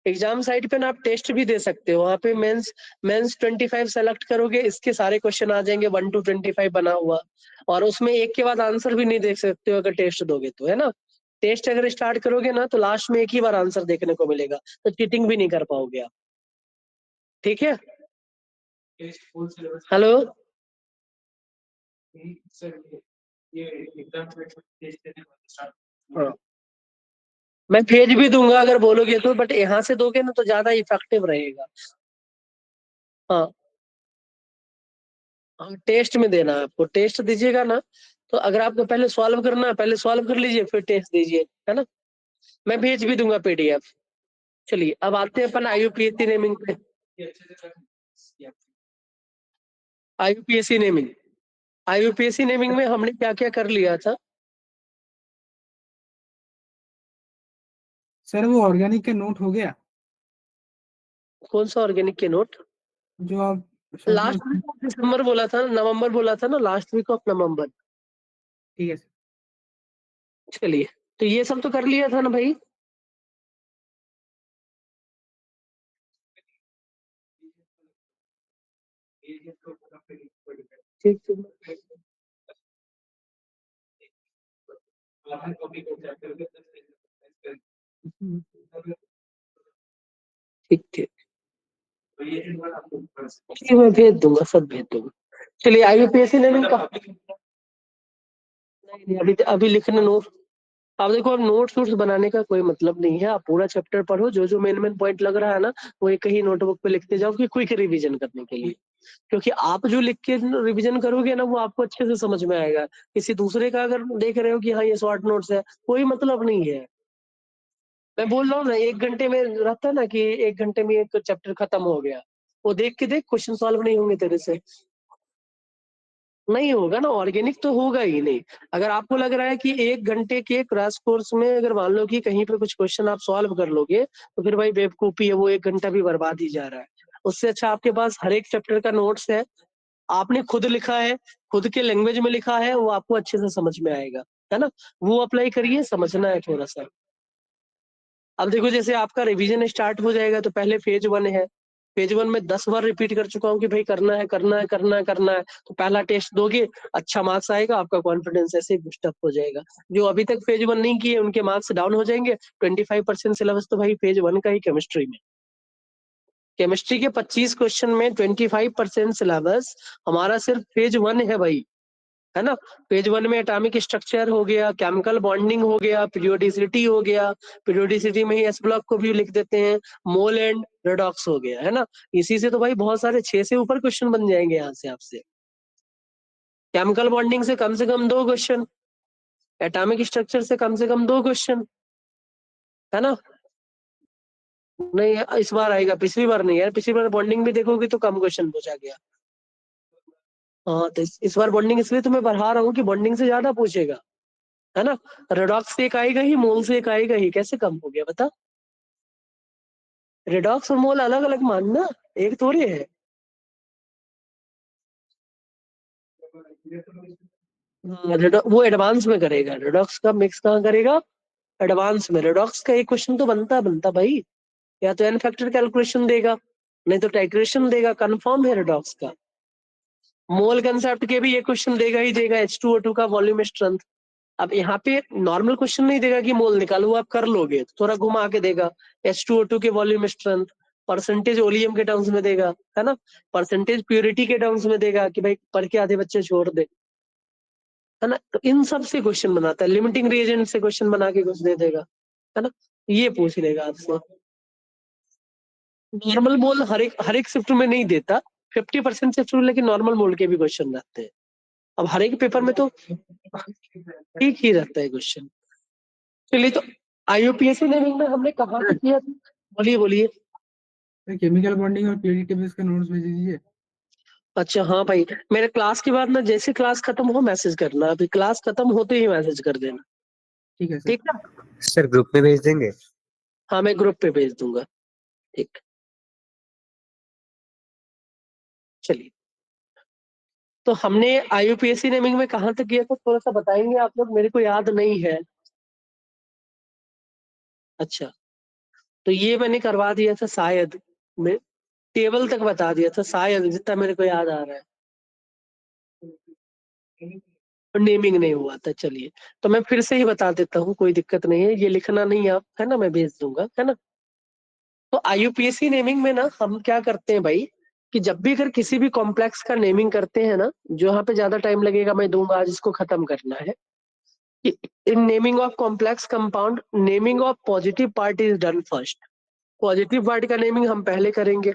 एग्जाम साइट पे ना आप टेस्ट भी दे सकते हो, वहाँ पे मेंस 25 सेलेक्ट करोगे, इसके सारे क्वेश्चन आ जाएंगे 1 to 25 बना हुआ, और उसमें एक के बाद आंसर भी नहीं देख सकते हो अगर टेस्ट दोगे तो, है ना। टेस्ट अगर स्टार्ट करोगे ना तो लास्ट में एक ही बार आंसर देखने को मिलेगा, तो चीटिंग भी नहीं कर पाओगे आप। ठीक है। हेलो, हाँ मैं भेज भी दूंगा अगर बोलोगे तो, बट यहाँ से दोगे ना तो ज्यादा इफेक्टिव रहेगा। हाँ हाँ, टेस्ट में देना है आपको, टेस्ट दीजिएगा ना, तो अगर आपको पहले सॉल्व करना है, पहले सॉल्व कर लीजिए फिर टेस्ट दीजिए, है ना। मैं भेज भी दूंगा पीडीएफ। चलिए अब आते हैं अपन आईयूपीएससी नेमिंग पे। आईयूपीएससी नेमिंग, आईयूपीएससी नेमिंग में हमने क्या क्या कर लिया था। सर वो ऑर्गेनिक का नोट हो गया, कौन सा ऑर्गेनिक के नोट? जो आप short last note. Week of December बोला था, नवंबर बोला था ना, लास्ट वीक ऑफ नवंबर। ठीक है सर। चलिए, तो ये सब तो कर लिया था ना भाई। ठीक ठीक ठीक, ठीक मैं भेज दूंगा, सब भेज दूंगा। चलिए आईयूपीएससी नेमिंग का नहीं, अभी अभी लिखने नोट। आप देखो, अब नोट्स वोट्स बनाने का कोई मतलब नहीं है, आप पूरा चैप्टर पढ़ो, जो जो मेन मेन पॉइंट लग रहा है ना, वो एक ही नोटबुक पे लिखते जाओ कि क्विक रिवीजन करने के लिए। क्योंकि आप जो लिख के रिवीजन करोगे ना, वो आपको अच्छे से समझ में आएगा। किसी दूसरे का अगर देख रहे हो कि हाँ ये शॉर्ट नोट्स है, कोई मतलब नहीं है। मैं बोल रहा हूँ ना, 1 घंटे में रहता है ना कि 1 घंटे में एक चैप्टर खत्म हो गया, वो देख के देख, क्वेश्चन सॉल्व नहीं होंगे तेरे से। नहीं होगा ना, ऑर्गेनिक तो होगा ही नहीं। अगर आपको लग रहा है कि 1 घंटे के क्रैश कोर्स में अगर मान लो कि कहीं पे कुछ क्वेश्चन आप सॉल्व कर लोगे, तो फिर भाई बेवकूफी है, वो 1 घंटा भी बर्बाद ही जा रहा है। उससे अच्छा आपके पास हर एक चैप्टर का नोट्स है, आपने खुद लिखा है, खुद के लैंग्वेज में लिखा है, वो आपको अच्छे से समझ में आएगा, है ना। वो अप्लाई करिए, समझना है थोड़ा सा। अब देखो, जैसे आपका रिवीजन स्टार्ट हो जाएगा, तो पहले फेज 1 है। फेज 1 में 10 बार रिपीट कर चुका हूँ कि भाई करना है करना है करना है करना है, तो पहला टेस्ट दोगे, अच्छा मार्क्स आएगा, आपका कॉन्फिडेंस ऐसे ही बूस्टअप हो जाएगा। जो अभी तक फेज 1 नहीं किए उनके मार्क्स डाउन हो जाएंगे। 25% सिलेबस तो भाई फेज 1 का ही केमिस्ट्री में, केमिस्ट्री के 25 क्वेश्चन में 25% सिलेबस हमारा सिर्फ फेज 1 है भाई, है ना। पेज 1 में एटॉमिक स्ट्रक्चर हो गया, केमिकल बॉन्डिंग हो गया, पीरियोडिसिटी हो गया, पीरियोडिसिटी में ही एस ब्लॉक को भी लिख देते हैं, मोल एंड रेडॉक्स हो गया, है ना। इसी से तो भाई बहुत सारे 6 से ऊपर क्वेश्चन बन जाएंगे यहाँ से आपसे। केमिकल बॉन्डिंग से कम 2 क्वेश्चन, एटॉमिक स्ट्रक्चर से कम 2 क्वेश्चन, है ना। नहीं इस बार आएगा, पिछली बार नहीं यार, पिछली बार बॉन्डिंग भी देखोगे तो कम क्वेश्चन पूछा गया। हाँ तो इस बार बॉन्डिंग इसलिए तो मैं बढ़ा रहा हूँ कि बॉन्डिंग से ज्यादा पूछेगा, है ना। रेडॉक्स से एक आएगा ही, मोल से एक आएगा ही, कैसे कम हो गया बता। रेडॉक्स और मोल अलग अलग मानना, एक थोड़ी है। वो एडवांस में करेगा, रेडॉक्स का मिक्स कहाँ करेगा, एडवांस में। रेडॉक्स का एक क्वेश्चन तो बनता भाई, या तो एन फैक्टर कैलकुलेशन देगा, नहीं तो टाइट्रेशन देगा, कंफर्म है रेडॉक्स का। मोल कंसेप्ट के भी ये क्वेश्चन देगा ही देगा, H2O2 का वॉल्यूम स्ट्रेंथ। अब यहाँ पे नॉर्मल क्वेश्चन नहीं देगा कि मोल निकालो, वो आप कर लोगे, तो थोड़ा घुमा के देगा, H2O2 के वॉल्यूम स्ट्रेंथ, परसेंटेज ओलियम के टर्म्स में देगा, है ना, परसेंटेज प्योरिटी के टर्म्स में देगा कि भाई पढ़ के आधे बच्चे छोड़ दे, है ना। तो इन सब से क्वेश्चन बनाता है, लिमिटिंग रिएजेंट से क्वेश्चन बना के कुछ दे देगा, है ना। ये पूछ लेगा आपसे। नॉर्मल मोल हर एक शिफ्ट में नहीं देता, 50% शिफ्ट में, लेकिन नॉर्मल मोल के भी क्वेश्चन रहते हैं। अब हर एक पेपर में तो ठीक ही रहता है क्वेश्चन। चलिए, तो आईयूपीएससी नेमिंग में हमने कहाँ तक किया था? बोलिए बोलिए। केमिकल बॉन्डिंग और पीरियडिक टेबल्स का नोट्स भेज दीजिए। अच्छा हाँ भाई, मेरे क्लास के बाद ना जैसे क्लास खत्म हो मैसेज करना, अभी क्लास खत्म होते ही मैसेज कर देना, ठीक है सर। ठीक है? सर ग्रुप में भेज देंगे? हाँ मैं ग्रुप पे भेज दूंगा, ठीक। चलिए, तो हमने IUPAC नेमिंग में कहाँ तक किया था, थोड़ा सा बताएंगे आप लोग, मेरे को याद नहीं है। अच्छा, तो ये मैंने करवा दिया था शायद, मैं टेबल तक बता दिया था शायद, जितना मेरे को याद आ रहा है। नेमिंग नहीं हुआ था। चलिए, तो मैं फिर से ही बता देता हूँ, कोई दिक्कत नहीं है, ये लिखना नहीं आप, है ना, मैं भेज दूंगा, है ना। तो IUPAC नेमिंग में ना हम क्या करते हैं भाई, कि जब भी अगर किसी भी कॉम्प्लेक्स का नेमिंग करते हैं ना, जो यहाँ पे ज्यादा टाइम लगेगा मैं दूंगा, आज इसको खत्म करना है। In naming of complex compound, naming of positive part is done first. Positive part का नेमिंग हम पहले करेंगे,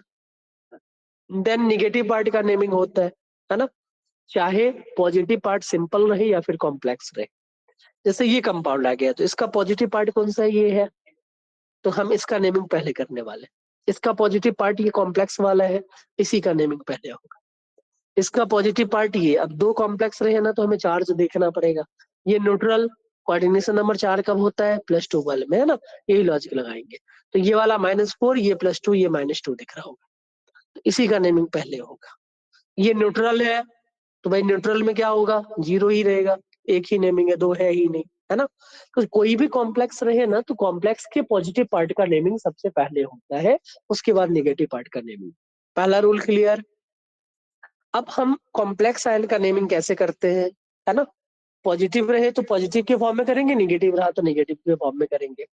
देन निगेटिव पार्ट का नेमिंग होता है ना। चाहे पॉजिटिव पार्ट सिंपल रहे या फिर कॉम्प्लेक्स रहे। जैसे ये कंपाउंड आ गया, तो इसका पॉजिटिव पार्ट कौन सा है, ये है, तो हम इसका नेमिंग पहले करने वाले। इसका पॉजिटिव पार्ट ये कॉम्प्लेक्स वाला है, इसी का नेमिंग पहले होगा। इसका पॉजिटिव पार्ट ये, अब दो कॉम्प्लेक्स रहे ना, तो हमें चार्ज देखना पड़ेगा। ये न्यूट्रल, कोऑर्डिनेशन नंबर 4 कब होता है, +2 वाले में, है ना। यही लॉजिक लगाएंगे। तो ये वाला -4, ये +2, ये -2 दिख रहा होगा, तो इसी का नेमिंग पहले होगा। ये न्यूट्रल है, तो भाई न्यूट्रल में क्या होगा, 0 ही रहेगा, एक ही नेमिंग है, दो है ही नहीं, है ना। तो कोई भी कॉम्प्लेक्स रहे ना, तो कॉम्प्लेक्स के पॉजिटिव पार्ट का नेमिंग सबसे पहले होता है, उसके बाद नेगेटिव पार्ट का नेमिंग। पहला रूल क्लियर। अब हम कॉम्प्लेक्स आयन का नेमिंग कैसे करते हैं, है ना। पॉजिटिव रहे तो पॉजिटिव के फॉर्म में करेंगे, निगेटिव रहा तो निगेटिव के फॉर्म में करेंगे।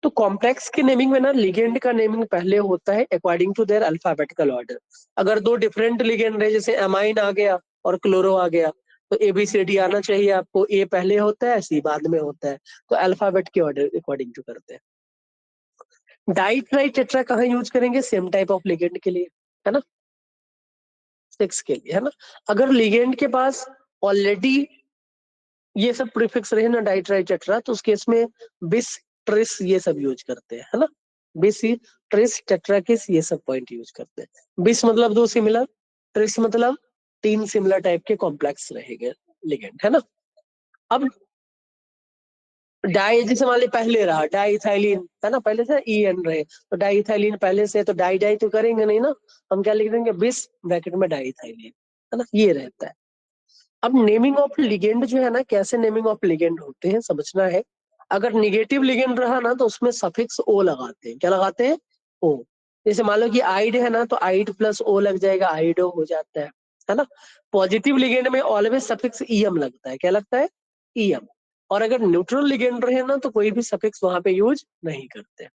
तो कॉम्प्लेक्स के नेमिंग में ना लिगेंड का नेमिंग पहले होता है according to their alphabetical order. अगर दो डिफरेंट लिगेंड रहे, जैसे एमाइन आ गया और क्लोरो आ गया, तो ABCD आना चाहिए आपको, ए पहले होता है, C बाद में होता है, तो अल्फाबेट के ऑर्डर अकॉर्डिंग टू करते हैं। डाई ट्राई टेट्रा कहाँ यूज करेंगे, सेम टाइप ऑफ लिगेंड के लिए, है ना, 6 के लिए, है ना। अगर लिगेंड के पास ऑलरेडी ये सब प्रीफिक्स रहे ना, डाई ट्राई टेट्रा, तो उस केस में बिस, ट्रिस ये सब यूज करते हैं, है ना। बिस, ट्रिस, टेट्रा किस, ये सब पॉइंट यूज करते हैं। बिस मतलब 2 सिमिलर, ट्रिस मतलब 3 सिमिलर टाइप के कॉम्प्लेक्स रहेंगे लिगेंड, है ना। अब डाई, जैसे मान ली पहले रहा डाइथाइलिन, है ना, पहले से EN रहे, तो डाइथाइलिन पहले से, तो डाई डाई तो करेंगे नहीं ना, हम क्या लिख देंगे, बिस ब्रैकेट में डाइथाइलिन, है ना, ये रहता है। अब नेमिंग ऑफ लिगेंड जो है ना, कैसे नेमिंग ऑफ लिगेंड होते हैं समझना है। अगर निगेटिव लिगेंड रहा ना, तो उसमें सफिक्स ओ लगाते हैं, क्या लगाते हैं, ओ। जैसे मान लो कि आइड है ना, तो आइड प्लस ओ लग जाएगा, आइडो हो जाता है ना। पॉजिटिव लिगेंड में ऑलवेज सफिक्स EM लगता है, क्या लगता है, EM। और अगर न्यूट्रल लिगेंड रहे ना, तो कोई भी सफिक्स वहां पे यूज नहीं करते।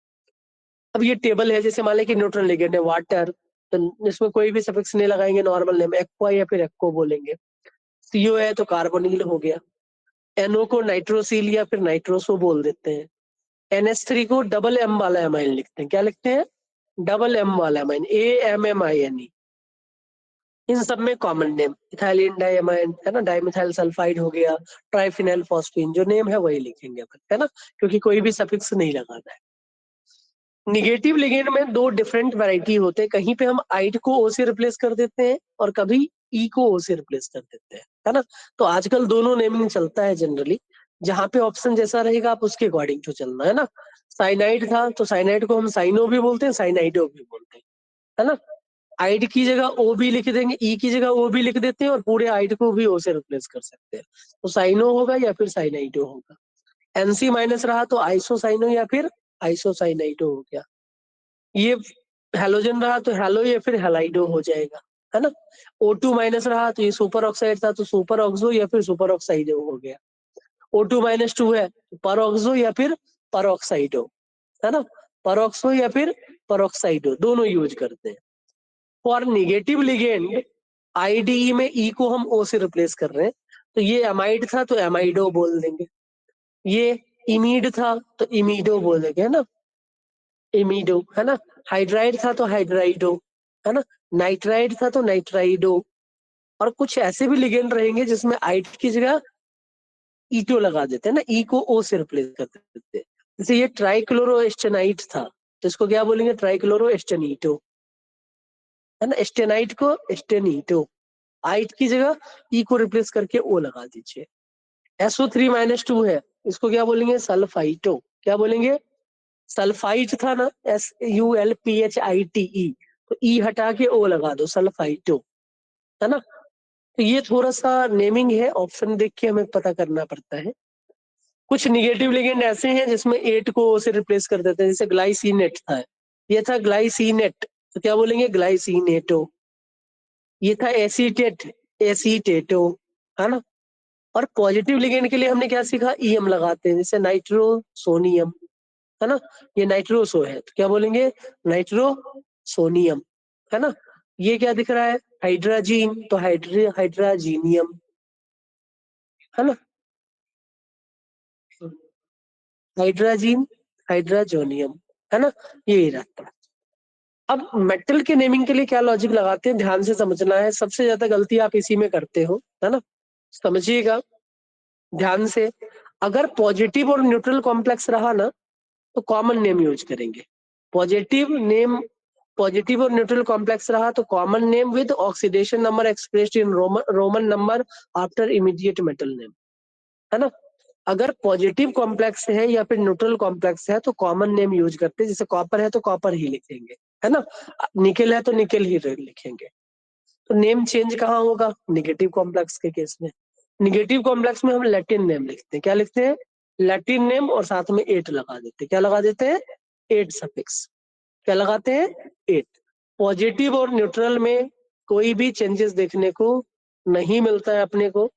अब ये टेबल है, जैसे मान लो कि न्यूट्रल लिगेंड है वाटर, तो इसमें कोई भी सफिक्स नहीं लगाएंगे, नॉर्मल नेम एक्वा या फिर एक्को बोलेंगे। CO है तो कार्बोनिल हो गया। NO को नाइट्रोसिल या फिर नाइट्रोसो बोल देते हैं। NH3 को डबल M वाला एमाइन लिखते हैं, क्या लिखते हैं, डबल M वाला एमाइन, AMMINE। इन सब में कॉमन नेम इथाइलिन डाइमाइन, है ना, डाइमिथाइल सल्फाइड हो गया, ट्राइफिनाइल फॉस्फीन, जो नेम है वही लिखेंगे अपन, है ना, क्योंकि कोई भी सफिक्स नहीं लगाना है। निगेटिव लिगेंड में दो डिफरेंट वैरायटी होते हैं, कहीं पे हम आइड को O से रिप्लेस कर देते हैं और कभी E को O से रिप्लेस कर देते हैं, है ना। तो आजकल दोनों नेमिंग चलता है जनरली, जहां पे ऑप्शन जैसा रहेगा आप उसके अकॉर्डिंग टू चलना, है ना। साइनाइड था तो साइनाइड को हम साइनो भी बोलते हैं, साइनाइडो भी बोलते हैं, है ना। आइड की जगह O भी लिख देंगे, E की जगह O भी लिख देते हैं, और पूरे आइड को भी O से रिप्लेस कर सकते हैं, तो साइनो होगा या फिर साइनाइडो होगा। NC माइनस रहा तो आइसोसाइनो या फिर आइसोसाइनाइडो हो गया। ये हैलोजन रहा तो हैलो या फिर हैलाइडो हो जाएगा, है ना। O2 माइनस रहा तो ये सुपर ऑक्साइड था, तो सुपर ऑक्सो या फिर सुपर ऑक्साइडो हो गया। O2 -2 है तो पर ऑक्सो या फिर पर ऑक्साइडो, है ना। पर ऑक्सो या फिर पर ऑक्साइडो दोनों यूज करते हैं। फॉर निगेटिव लिगेंड IDE में E को हम O से रिप्लेस कर रहे हैं, तो ये एमाइड था तो एमाइडो बोल देंगे, ये इमीड था तो इमीडो बोल देंगे, है ना, इमीडो, है ना। हाइड्राइड था तो हाइड्राइडो, है ना। नाइट्राइड था तो नाइट्राइडो। और कुछ ऐसे भी लिगेंड रहेंगे जिसमें आइड की जगह ईटो लगा देते हैं ना, ई को ओ से रिप्लेस कर देते हैं। जैसे ये ट्राइक्लोरोएस्टेनाइट था, तो इसको क्या बोलेंगे, ट्राइक्लोरोएस्टेनीटो, है ना। एस्टेनाइट को एस्टेनीटो, आइट की जगह ई को रिप्लेस करके ओ लगा दीजिए। SO3-2 है, इसको क्या बोलेंगे? सल्फाइटो। क्या बोलेंगे? सल्फाइट था ना, SULPHITE, तो ई हटा के ओ लगा दो, सल्फाइटो, है ना। तो ये थोड़ा सा नेमिंग है, ऑप्शन देख के हमें पता करना पड़ता है। कुछ निगेटिव लिगेंड ऐसे हैं जिसमें 8 को ओ से रिप्लेस कर देते हैं, जैसे ग्लाइसिनेट था, ये था ग्लाइसिनेट, तो क्या बोलेंगे? ग्लाइसिनेटो। ये था एसीटेट, एसीटेटो, है ना। और पॉजिटिव लिगेंड के लिए हमने क्या सीखा? ईएम लगाते हैं, जैसे नाइट्रोसोनियम, है ना। ये नाइट्रोसो है, तो क्या बोलेंगे? नाइट्रोसोनियम, है ना। ये क्या दिख रहा है? हाइड्राजीन, तो हाइड्राजीनियम, है ना। हाइड्राजीन, हाइड्राजोनियम, है ना, यही रहता है। अब मेटल के नेमिंग के लिए क्या लॉजिक लगाते हैं, ध्यान से समझना है, सबसे ज्यादा गलती आप इसी में करते हो, है ना। समझिएगा ध्यान से। अगर पॉजिटिव और न्यूट्रल कॉम्प्लेक्स रहा ना, तो कॉमन नेम यूज करेंगे। पॉजिटिव और न्यूट्रल कॉम्प्लेक्स रहा तो common name with oxidation number expressed in Roman number after immediate metal name, है ना। अगर पॉजिटिव कॉम्प्लेक्स है या फिर न्यूट्रल कॉम्प्लेक्स है तो कॉमन नेम यूज करते हैं, जैसे कॉपर है तो कॉपर ही लिखेंगे, है ना। निकेल है तो निकेल ही लिखेंगे। तो नेम चेंज कहाँ होगा? निगेटिव कॉम्प्लेक्स के केस में। निगेटिव कॉम्प्लेक्स में हम लैटिन नेम लिखते हैं, क्या लिखते हैं? लैटिन नेम, और साथ में 8 लगा देते हैं, क्या लगा देते हैं? 8 सफिक्स, क्या लगाते हैं? 8। पॉजिटिव और न्यूट्रल में कोई भी चेंजेस देखने को नहीं मिलता है अपने को।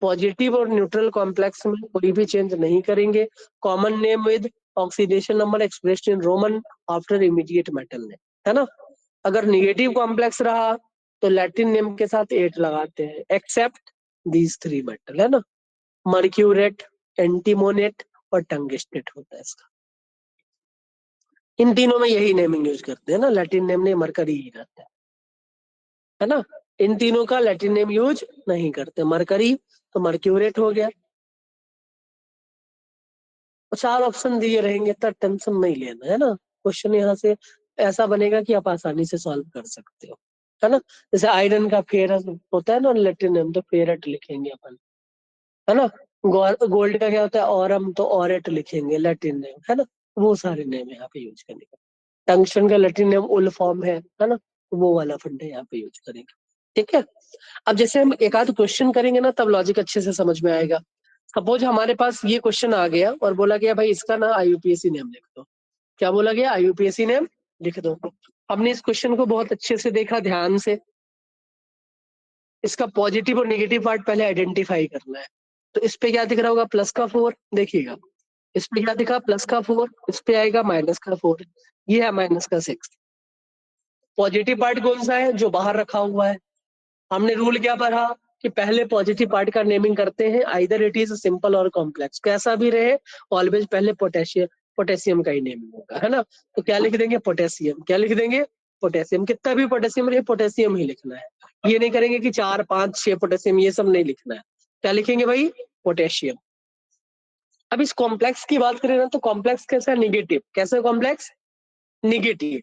पॉजिटिव और न्यूट्रल कॉम्प्लेक्स में कोई भी चेंज नहीं करेंगे। Common name with oxidation number expressed in Roman after immediate metal name, है ना। अगर निगेटिव कॉम्प्लेक्स रहा तो लैटिन नेम के साथ 8 लगाते हैं, एक्सेप्ट दीज 3 मेटल, है ना। मर्क्यूरेट, एंटीमोनेट और टंगस्टेट होता है इसका। इन तीनों में यही नेमिंग यूज करते हैं ना, लैटिन नेम ने मरकरी ही रहता है ना। इन तीनों का लैटिन नेम यूज नहीं करते। मरकरी तो मर्क्यूरेट हो गया। 4 ऑप्शन दिए रहेंगे तो टेंशन नहीं लेना, है ना। क्वेश्चन यहाँ से ऐसा बनेगा कि आप आसानी से सॉल्व कर सकते हो, है ना। जैसे आयरन का फेरस होता है ना लैटिन नेम, तो फेरट लिखेंगे अपन, है ना। गोल्ड का क्या होता है? ऑरम, तो ऑरेट लिखेंगे लैटिन नेम, है ना। वो सारे नेम यहाँ पे यूज करने का। टंगस्टन का लैटिन नेम उल्फॉर्म है ना, वो वाला फंडे यहाँ पे यूज करेंगे, ठीक है। अब जैसे हम एक आध क्वेश्चन करेंगे ना, तब लॉजिक अच्छे से समझ में आएगा। सपोज हमारे पास ये क्वेश्चन आ गया और बोला गया भाई इसका ना IUPAC नेम लिख दो। क्या बोला गया? IUPAC नेम लिख दो। हमने इस क्वेश्चन को बहुत अच्छे से देखा ध्यान से। इसका पॉजिटिव और नेगेटिव पार्ट पहले आइडेंटिफाई करना है। तो इस पे क्या दिख रहा होगा? प्लस का 4, देखिएगा। इस पे क्या दिखा? प्लस का 4, इस पे आएगा माइनस का 4, ये है माइनस का 6। पॉजिटिव पार्ट कौन सा है? जो बाहर रखा हुआ है। हमने रूल क्या पढ़ा कि पहले पॉजिटिव पार्ट का नेमिंग करते हैं, आइदर इट इज सिंपल और कॉम्प्लेक्स, कैसा भी रहे ऑलवेज पहले पोटेशियम का ही नेमिंग होगा, है ना। तो क्या लिख देंगे? पोटेशियम। क्या लिख देंगे? पोटेशियम। कितना भी पोटेशियम रहे पोटेशियम ही लिखना है। ये नहीं करेंगे कि 4 5 6 पोटेशियम, ये सब नहीं लिखना है। क्या लिखेंगे भाई? पोटेशियम। अब इस कॉम्प्लेक्स की बात करें ना, तो कॉम्प्लेक्स कैसा है? निगेटिव। कैसा कॉम्प्लेक्स? निगेटिव।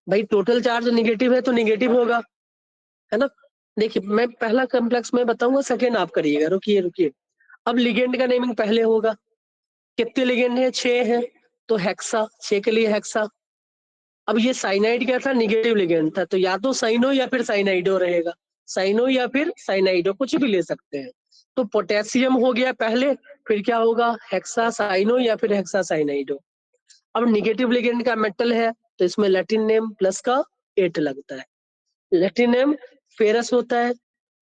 भाई टोटल चार्ज निगेटिव है तो निगेटिव होगा, है ना। देखिए मैं पहला कॉम्प्लेक्स में बताऊंगा, सेकेंड आप करिएगा। रुकिए रुकिए। अब लिगेंड का नेमिंग पहले होगा। कितने लिगेंड है? 6 है, तो हेक्सा, 6 के लिए हेक्सा। अब ये साइनाइड क्या था? निगेटिव लिगेंड था, तो या तो साइनो या फिर साइनाइडो रहेगा। साइनो या फिर साइनाइडो, कुछ भी ले सकते हैं। तो पोटेशियम हो गया पहले, फिर क्या होगा? हेक्सा साइनो या फिर हेक्सा साइनाइडो। अब निगेटिव लिगेंड का मेटल है, तो इसमें लैटिन नेम प्लस का 8 लगता है। लैटिन नेम फेरस होता है,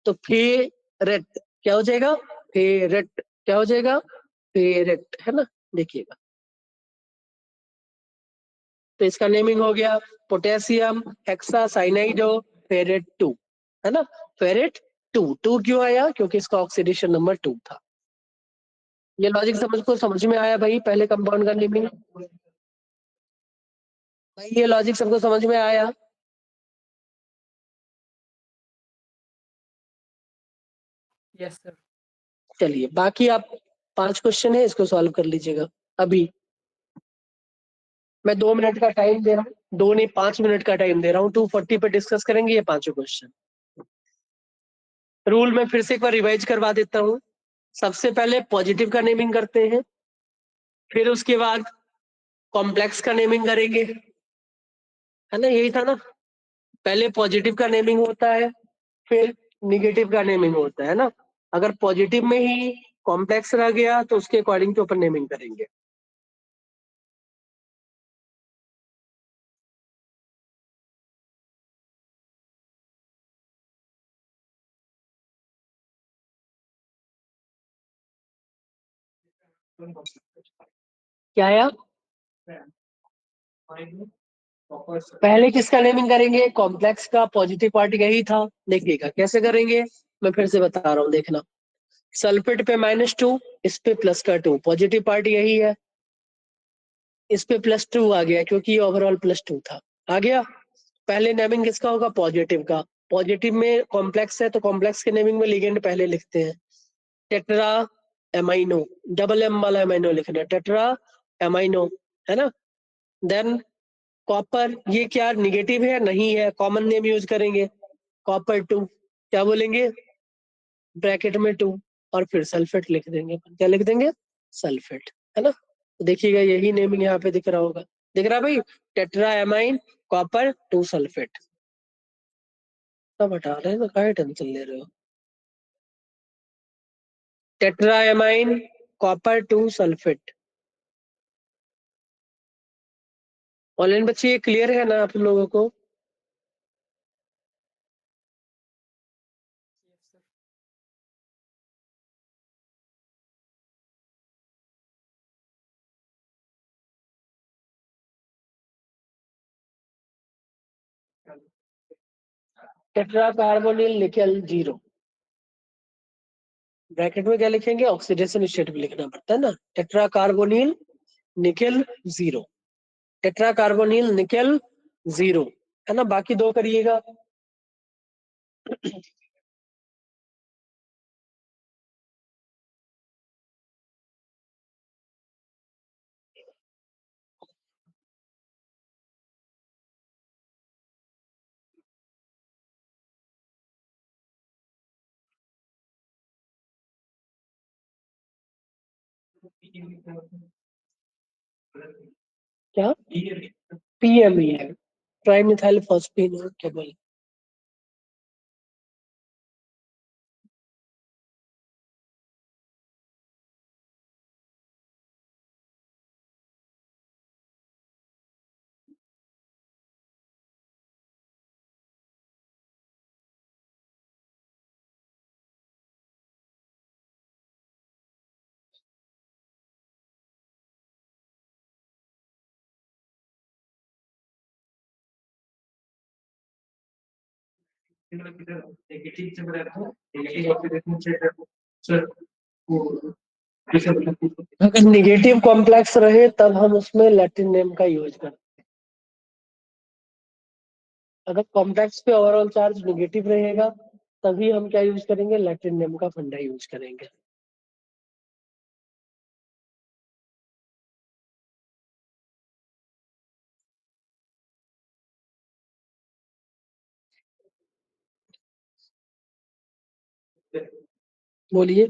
तो फेरेट क्या हो जाएगा? फेरेट। क्या हो जाएगा? फेरेट, है ना। देखिएगा, तो इसका नेमिंग हो गया पोटेशियम हेक्सासाइनाइडो फेरेट 2, है ना। फेरेट 2, 2 क्यों आया? क्योंकि इसका ऑक्सीडेशन नंबर 2 था। ये लॉजिक समझ में आया भाई? पहले कंपाउंड का नेमिंग भाई, ये लॉजिक सबको समझ में आया? Yes sir. चलिए बाकी आप 5 क्वेश्चन है, इसको सॉल्व कर लीजिएगा। अभी मैं 2 मिनट का टाइम दे रहा हूँ, 2 नहीं 5 मिनट का टाइम दे रहा हूँ। 2:40 पे डिस्कस करेंगे ये 5 क्वेश्चन। रूल में फिर से एक बार रिवाइज करवा देता हूँ। सबसे पहले पॉजिटिव का नेमिंग करते हैं, फिर उसके बाद कॉम्प्लेक्स का नेमिंग करेंगे, है ना, यही था ना। पहले पॉजिटिव का नेमिंग होता है, फिर निगेटिव का नेमिंग होता है ना। अगर पॉजिटिव में ही कॉम्प्लेक्स रह गया तो उसके अकॉर्डिंग के ऊपर नेमिंग करेंगे। क्या आया? पहले किसका नेमिंग करेंगे? कॉम्प्लेक्स का। पॉजिटिव पार्ट यही था, देखिएगा कैसे करेंगे, मैं फिर से बता रहा हूँ, देखना। सल्फेट पे -2, इस पे +2, पॉजिटिव पार्ट यही है, इस पे +2 आ गया क्योंकि ये ओवरऑल +2 था, आ गया। पहले नेमिंग किसका होगा? पॉजिटिव का। पॉजिटिव में कॉम्प्लेक्स है तो कॉम्प्लेक्स के नेमिंग में लिगेंड पहले लिखते हैं। टेट्रा एमाइनो, डबल एम वाला एमाइनो लिखना है, टेट्रा एमाइनो, है ना। देन कॉपर, ये क्या निगेटिव है? नहीं है, कॉमन नेम यूज करेंगे, copper 2, क्या बोलेंगे? ब्रैकेट में 2, और फिर सल्फेट लिख देंगे। क्या लिख देंगे? सल्फेट, है ना। तो देखिएगा यही नेमिंग यहाँ पे दिख रहा होगा, दिख रहा है भाई? Tetra amine copper 2 sulphate. सब हटा रहे हैं तो काहे टेंशन ले रहे हो? Tetra amine copper 2 sulphate. Online बच्चे ये क्लियर है ना आप लोगों को? टेट्रा कार्बोनिल निकल 0, ब्रैकेट में क्या लिखेंगे? ऑक्सीडेशन स्टेट भी लिखना पड़ता है ना। टेट्रा कार्बोनिल निकल 0, टेट्रा कार्बोनिल निकल 0, है ना। बाकी दो करिएगा। क्या? पीएमई है, ट्राइमिथाइल फॉस्फेट केबल। अगर निगेटिव कॉम्प्लेक्स रहे तब हम उसमें लैटिन नेम का यूज करते हैं। अगर कॉम्प्लेक्स पे ओवरऑल चार्ज निगेटिव रहेगा तभी हम क्या यूज करेंगे? लैटिन नेम का फंडा यूज करेंगे। बोलिए।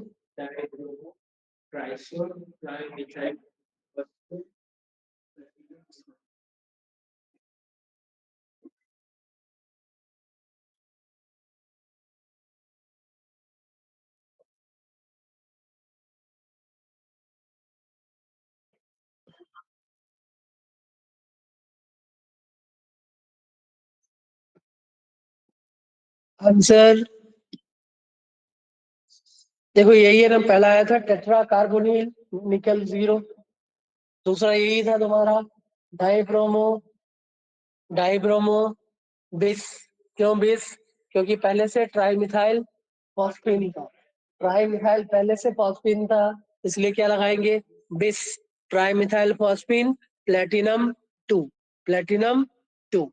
आंसर देखो यही है ना, पहला आया था टेट्रा कार्बोनिल निकल 0, दूसरा यही था तुम्हारा डाइब्रोमो, डाइब्रोमो बिस। क्यों बिस? क्योंकि पहले से ट्राइमिथाइल फॉस्फेन था, ट्राइमिथाइल पहले से फॉस्फेन था, इसलिए क्या लगाएंगे? बिस, ट्राइमिथाइल फॉस्फेन प्लेटिनम 2, प्लेटिनम 2।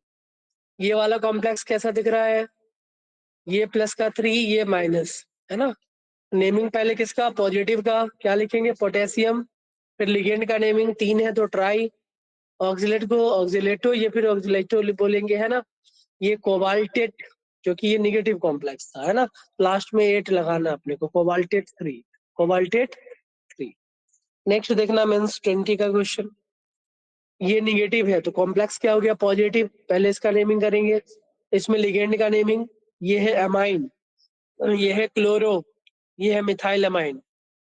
ये वाला कॉम्प्लेक्स कैसा दिख रहा है? ये प्लस का 3, ये माइनस, है ना। नेमिंग पहले किसका? पॉजिटिव का, क्या लिखेंगे? पोटेशियम। फिर लिगेंड का नेमिंग 3 है तो ट्राई, ऑक्सिलेट को ऑक्सिलेटो, ये फिर ऑक्सिलेटो बोलेंगे, है ना। ये कोबाल्टेट क्योंकि ये निगेटिव कॉम्प्लेक्स था, है ना। लास्ट में 8 लगाना अपने को, कोबाल्टेट 3, कोबाल्टेट 3। नेक्स्ट देखना मीन्स 20 का क्वेश्चन। ये निगेटिव है तो कॉम्प्लेक्स क्या हो गया, पॉजिटिव। पहले इसका नेमिंग करेंगे, इसमें लिगेंड का नेमिंग, ये है एमाइन, ये है क्लोरो, ये है मिथाइल एमाइन।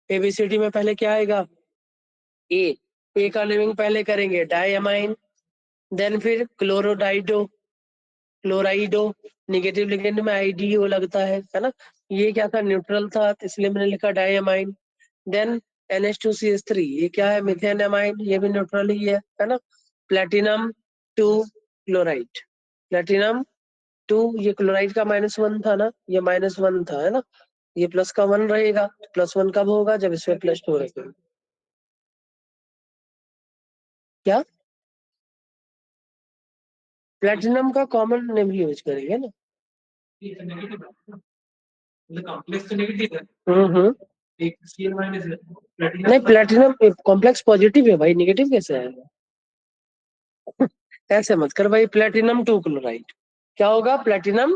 एबीसीडी में पहले क्या आएगा, ए का नेमिंग पहले करेंगे डाइएमाइन, देन फिर क्लोरोडाइडो, क्लोराइडो, निगेटिव लिगेंड में आईडीओ लगता है ना। ये क्या था, न्यूट्रल था, तो इसलिए मैंने लिखा डाइएमाइन। देन NH2CH3, ये क्या है, मिथेन एमाइन, ये भी न्यूट्रल ही है ना। प्लेटिनम 2 क्लोराइड, प्लेटिनम 2, ये क्लोराइड का -1 था ना, ये -1 था, है ना। ये प्लस का 1 रहेगा, +1 कब होगा, जब इसमें +2 रहेगा। क्या, प्लेटिनम का कॉमन नेम यूज करेंगे ना। एक Cl- नहीं, प्लेटिनम कॉम्प्लेक्स पॉजिटिव है भाई, निगेटिव कैसे आएगा। ऐसे मत कर भाई, प्लेटिनम 2 क्लोराइड क्या होगा, प्लेटिनम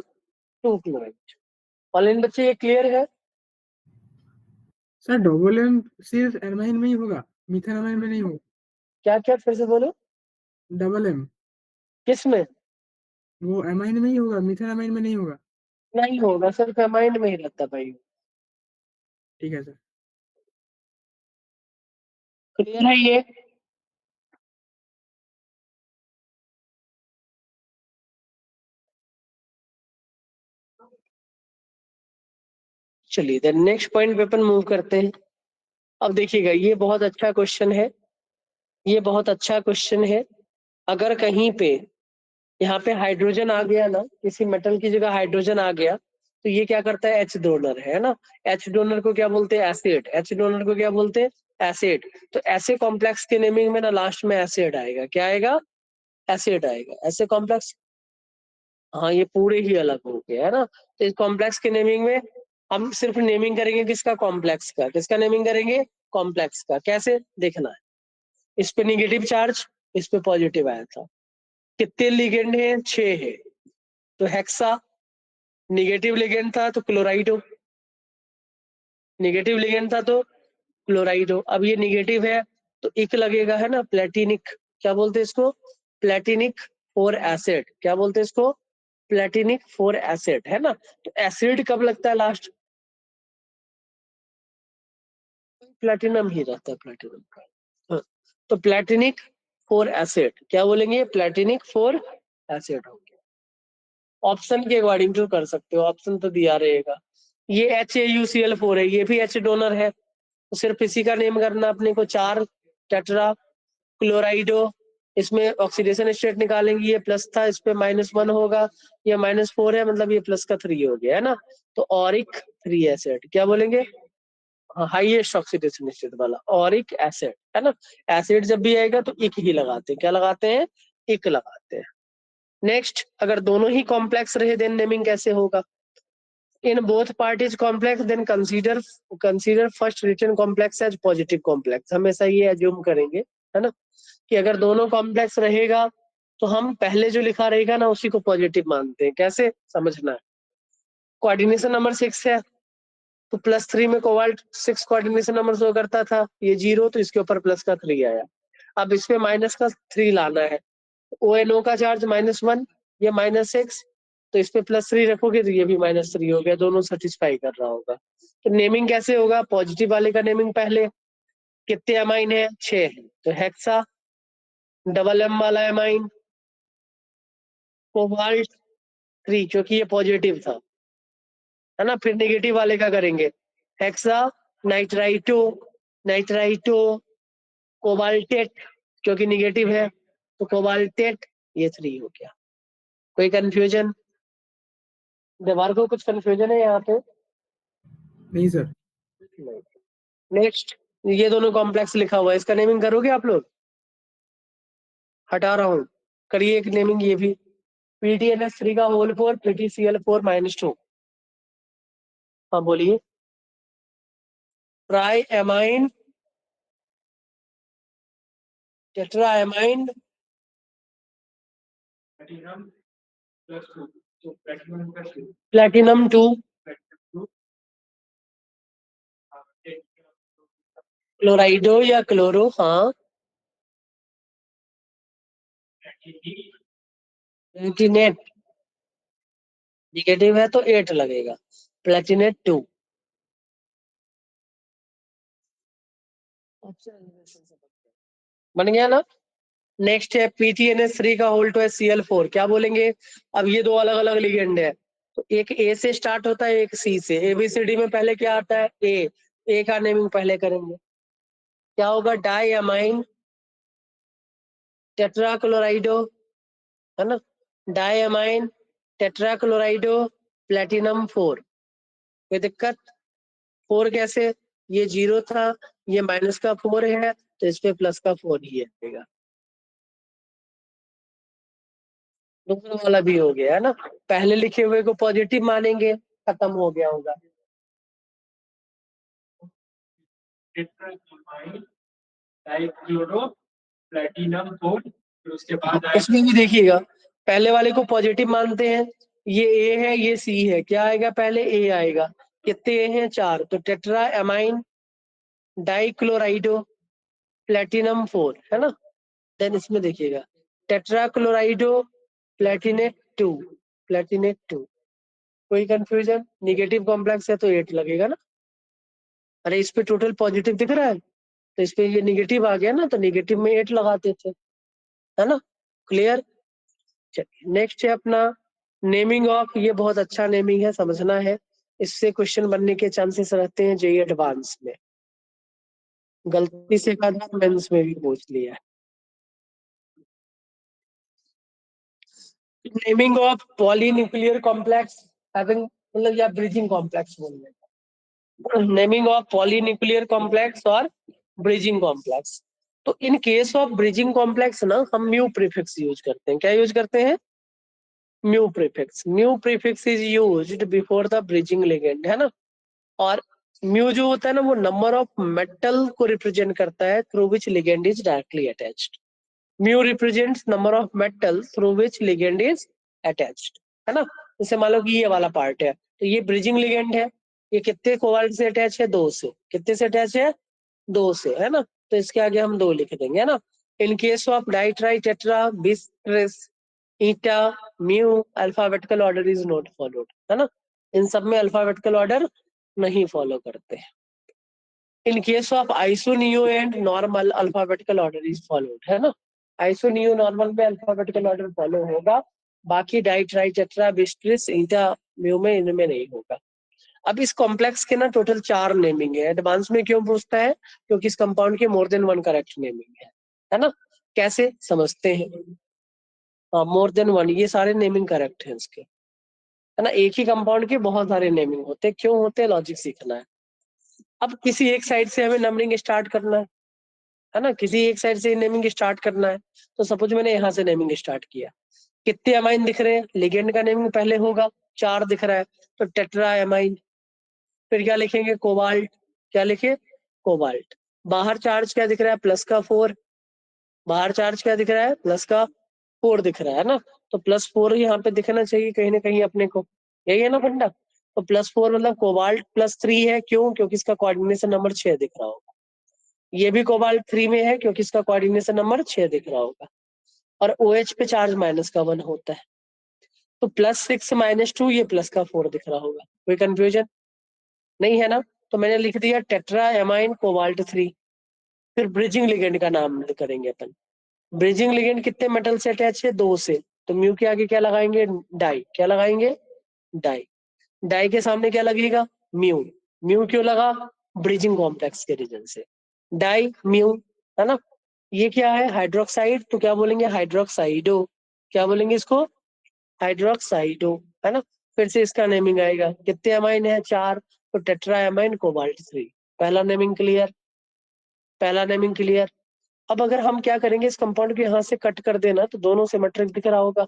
2 क्लोराइड। ऑनलाइन बच्चे ये क्लियर है। सर डबल एम सिर्फ एमाइन में ही होगा, मिथाइल में नहीं होगा। क्या क्या फिर से बोलो, डबल एम किस में, वो एमाइन में ही होगा, मिथाइल में नहीं होगा। नहीं होगा, सिर्फ एमाइन में ही रहता भाई। ठीक है सर। क्लियर है ये। चलिए देन नेक्स्ट पॉइंट पे अपन मूव करते हैं। अब देखिएगा, ये बहुत अच्छा क्वेश्चन है, ये बहुत अच्छा क्वेश्चन है। अगर कहीं पे यहाँ पे हाइड्रोजन आ गया ना, किसी मेटल की जगह हाइड्रोजन आ गया, तो ये क्या करता है, एच डोनर है ना। एच डोनर को क्या बोलते हैं, एसिड। एच डोनर को क्या बोलते हैं, एसिड। तो ऐसे कॉम्प्लेक्स के नेमिंग में ना लास्ट में एसिड आएगा, क्या आएगा, एसिड आएगा। ऐसे कॉम्प्लेक्स, हाँ ये पूरे ही अलग हो गए, है ना। तो इस कॉम्प्लेक्स के नेमिंग में हम सिर्फ नेमिंग करेंगे किसका, कॉम्प्लेक्स का। किसका नेमिंग करेंगे, कॉम्प्लेक्स का। कैसे देखना है, इस पे निगेटिव चार्ज, इस पे पॉजिटिव आया था। कितने लिगेंड है, 6 है, तो हेक्सा। निगेटिव लिगेंड था तो क्लोराइड हो, निगेटिव लिगेंड था तो क्लोराइड हो। अब ये निगेटिव है तो इक लगेगा, है ना, प्लेटिनिक। क्या बोलते हैं इसको, प्लेटिनिक 4 एसिड। क्या बोलते हैं इसको, प्लेटिनिक 4 एसिड, है ना। तो एसिड कब लगता है लास्ट, प्लेटिनम ही रहता है, प्लेटिनम का। हाँ, तो प्लेटिनिक 4 एसिड, क्या बोलेंगे, प्लेटिनिक 4 एसिड हो गया। ऑप्शन के अकॉर्डिंग जो कर सकते हो, ऑप्शन तो दिया रहेगा। ये HAUCl4 है, ये भी एच डोनर है, तो सिर्फ इसी का नेम करना अपने को, 4 टेट्रा क्लोराइडो। इसमें ऑक्सीडेशन स्टेट निकालेंगे, ये प्लस था, इस पे -1 होगा, ये -4 है, मतलब ये प्लस का 3 हो गया, है ना। तो ऑरिक 3 एसिड, क्या बोलेंगे, हाईएस्ट ऑक्सीडेशन स्टेट वाला ऑरिक एसिड, है ना। एसिड जब भी आएगा तो इक ही लगाते हैं, क्या लगाते हैं, इक लगाते हैं। नेक्स्ट, अगर दोनों ही कॉम्प्लेक्स रहे देन नेमिंग कैसे होगा, in both parties complex then consider first written complex as positive complex. हमेशा ये एज्यूम करेंगे, है ना, कि अगर दोनों कॉम्प्लेक्स रहेगा तो हम पहले जो लिखा रहेगा ना उसी को पॉजिटिव मानते हैं। कैसे समझना है, कोऑर्डिनेशन नंबर 6 है तो +3 में कोबाल्ट 6 कोऑर्डिनेशन नंबर शो करता था, ये 0 तो इसके ऊपर प्लस का 3 आया। अब इसमें माइनस का 3 लाना है, ONO का चार्ज -1, ये -6, तो इस पे +3 रखोगे तो ये भी -3 हो गया, दोनों सेटिस्फाई कर रहा होगा। तो नेमिंग कैसे होगा, पॉजिटिव वाले का नेमिंग पहले। कितने अमाइन है, 6 है, तो हेक्सा। डबल एम वाला एमाइन कोबाल्ट 3, क्योंकि ये पॉजिटिव था, है ना। फिर नेगेटिव वाले का करेंगे, हेक्सा नाइट्राइटो, नाइट्राइटो कोबाल्टेट, क्योंकि निगेटिव है तो कोबाल्टेट, ये 3 हो गया। कोई कंफ्यूजन, दीवार को कुछ कंफ्यूजन है यहाँ पे, नहीं सर। नेक्स्ट, ये दोनों कॉम्प्लेक्स लिखा हुआ है, इसका नेमिंग करोगे आप लोग, हटा रहा हूँ, करिए एक नेमिंग ये भी, PTNS3 का होल 4 PTCl4 -2। हाँ बोलिए, try amine tetra amine platinum 2, क्लोराइडो या क्लोरो, हाँ। प्लेटिनेट निगेटिव है तो 8 लगेगा। प्लेटिनेट 2। बन गया ना। नेक्स्ट है PTNS3 का होल्ड है Cl4, क्या बोलेंगे? अब ये दो अलग अलग लिगेंड है, तो एक ए से स्टार्ट होता है, एक सी से। ABCD में पहले क्या आता है? ए का नेमिंग पहले करेंगे, क्या होगा? डाई अमाइन टेट्राक्लोराइडो, है ना। Di amine tetrachlorido platinum 4। कोई दिक्कत? 4 कैसे? ये 0 था, ये माइनस का 4 है, तो इस पे प्लस का 4 ही आएगा। दूसरा वाला भी हो गया, है ना। पहले लिखे हुए को पॉजिटिव मानेंगे, खत्म हो गया होगा। प्लेटिनम 4, फिर उसके बाद इसमें भी देखिएगा, पहले वाले को पॉजिटिव मानते हैं, ये ए है ये सी है, क्या आएगा? पहले ए आएगा। कितने ए हैं? 4, तो टेट्रा एमाइन डाइक्लोराइडो प्लेटिनम 4, है ना। देन इसमें देखिएगा टेट्राक्लोराइडो प्लेटिनेट 2, प्लेटिनेट 2। कोई कंफ्यूजन? निगेटिव कॉम्प्लेक्स है तो 8 लगेगा ना। अरे इस पे टोटल पॉजिटिव दिख रहा है, तो इस पे ये निगेटिव आ गया ना, तो निगेटिव में 8 लगाते थे, है ना। क्लियर? चलिए नेक्स्ट है अपना नेमिंग ऑफ। ये बहुत अच्छा नेमिंग है, समझना है, इससे क्वेश्चन बनने के चांसेस रहते हैं जेईई एडवांस में। गलती से एक आध बार मेंस में भी पूछ लिया है। Naming of polynuclear complex having, मतलब या ब्रिजिंग कॉम्प्लेक्स बोलने का। नेमिंग ऑफ पॉलीन्यूक्लियर कॉम्प्लेक्स और ब्रिजिंग कॉम्प्लेक्स। तो in case of bridging complex ना हम म्यू प्रीफिक्स यूज करते हैं। क्या यूज करते हैं? Mu prefix. Mu prefix is used before the bridging ligand, है ना। और म्यू जो होता है ना, वो नंबर ऑफ मेटल को रिप्रेजेंट करता है through which ligand is directly attached. Mu represents number of metal through which ligand is attached, है ना। जैसे मान लो कि ये वाला पार्ट है, तो ये ब्रिजिंग लिगेंड है। ये कितने कोवाल्ट से अटैच है? 2 से। कितने से अटैच है? 2 से, है ना। तो इसके आगे हम 2 लिख देंगे, है ना। In case of di tri tetra bis tris eta mu alphabetical order is not followed, है ना। इन सब में अल्फाबेटिकल ऑर्डर नहीं फॉलो करते। In case of iso neo and normal alphabetical order is followed, है ना। आइसोनियो नॉर्मल में अल्फाबेटिकल ऑर्डर फॉलो होगा, बाकी डाइट्राई टेट्रा बिस्ट्रिस ईटा म्यू में इनमें नहीं होगा। अब इस कॉम्प्लेक्स के ना टोटल 4 नेमिंग है। एडवांस में क्यों पूछता है? क्योंकि इस कंपाउंड के मोर देन 1 करेक्ट नेमिंग है ना। कैसे समझते हैं? हाँ, मोर देन 1, ये सारे नेमिंग करेक्ट है इसके, है ना। एक ही कंपाउंड के बहुत सारे नेमिंग होते हैं, क्यों होते हैं? लॉजिक सीखना है। अब किसी एक साइड से हमें नंबरिंग स्टार्ट करना है ना। किसी एक साइड से नेमिंग स्टार्ट करना है, तो सपोज मैंने यहाँ से नेमिंग स्टार्ट किया। कितने अमाइन दिख रहे हैं? लिगेंड का नेमिंग पहले होगा, 4 दिख रहा है, तो टेट्रा अमाइन। फिर क्या लिखेंगे? कोबाल्ट। क्या लिखे? कोबाल्ट। बाहर चार्ज क्या दिख रहा है? प्लस का 4। बाहर चार्ज क्या दिख रहा है? प्लस का 4 दिख रहा है ना। तो +4 यहाँ पे दिखना चाहिए कहीं ना कहीं अपने को, यही है ना फंडा। तो +4 मतलब कोबाल्ट +3 है, क्यों? क्योंकि इसका कोऑर्डिनेशन नंबर 6 दिख रहा होगा। ये भी कोबाल्ट 3 में है, क्योंकि इसका कोऑर्डिनेशन नंबर 6 दिख रहा होगा। और OH पे चार्ज -1 होता है, तो +6 -2, ये प्लस का 4 दिख रहा होगा। कोई कंफ्यूजन नहीं है ना। तो मैंने लिख दिया टेट्रा एमाइन कोबाल्ट 3। फिर ब्रिजिंग लिगेंड का नाम करेंगे अपन। ब्रिजिंग लिगेंड कितने मेटल से अटैच है? 2 से। तो म्यू के आगे क्या लगाएंगे? डाई। क्या लगाएंगे? डाई। डाई के सामने क्या लगेगा? म्यू। म्यू क्यों लगा? ब्रिजिंग कॉम्प्लेक्स के रीजन से। डाई म्यू, है ना। ये क्या है? हाइड्रोक्साइड, तो क्या बोलेंगे? हाइड्रोक्साइडो। क्या बोलेंगे इसको? हाइड्रोक्साइडो, है ना। फिर से इसका नेमिंग आएगा। कितने अमाइन है? 4, तो टेट्रा अमाइन कोबाल्ट 3। पहला नेमिंग क्लियर, पहला नेमिंग क्लियर। अब अगर हम क्या करेंगे, इस कंपाउंड को यहाँ से कट कर देना, तो दोनों सिमेट्रिक दिख रहा होगा,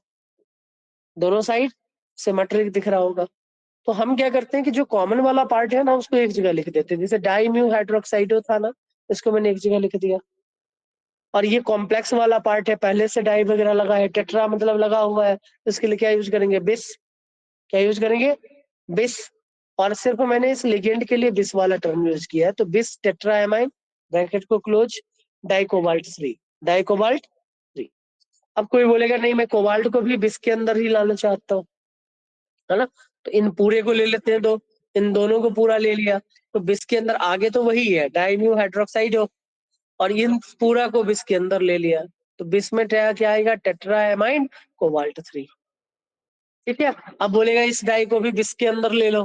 दोनों साइड सिमेट्रिक दिख रहा होगा। तो हम क्या करते हैं कि जो कॉमन वाला पार्ट है ना, उसको एक जगह लिख देते हैं। जैसे डाई म्यू हाइड्रोक्साइडो था ना, इसको मैंने एक जगह लिख दिया। और ये कॉम्प्लेक्स वाला पार्ट है, पहले से डाई वगैरह लगा है, टेट्रा मतलब लगा हुआ है, तो इसके लिए क्या यूज करेंगे? बिस। क्या यूज करेंगे? बिस। और सिर्फ मैंने इस लिगेंड के लिए बिस वाला टर्म यूज किया है, तो बिस टेट्राएमाइन, ब्रैकेट को क्लोज, डाइकोबाल्ट 3, डाइकोबाल्ट 3। अब कोई बोलेगा नहीं मैं कोबाल्ट को भी बिस के अंदर ही लाना चाहता हूँ, है ना, तो इन पूरे को ले लेते हैं, दो इन दोनों को पूरा ले लिया, तो बिस के अंदर आगे तो वही है डाइम्यू हाइड्रोक्साइड हो, और इन पूरा को बिस के अंदर ले लिया, तो बिस में क्या आएगा? टेट्राएमाइन कोबाल्ट 3। ठीक है, अब बोलेगा इस डाई को भी बिस के अंदर ले लो,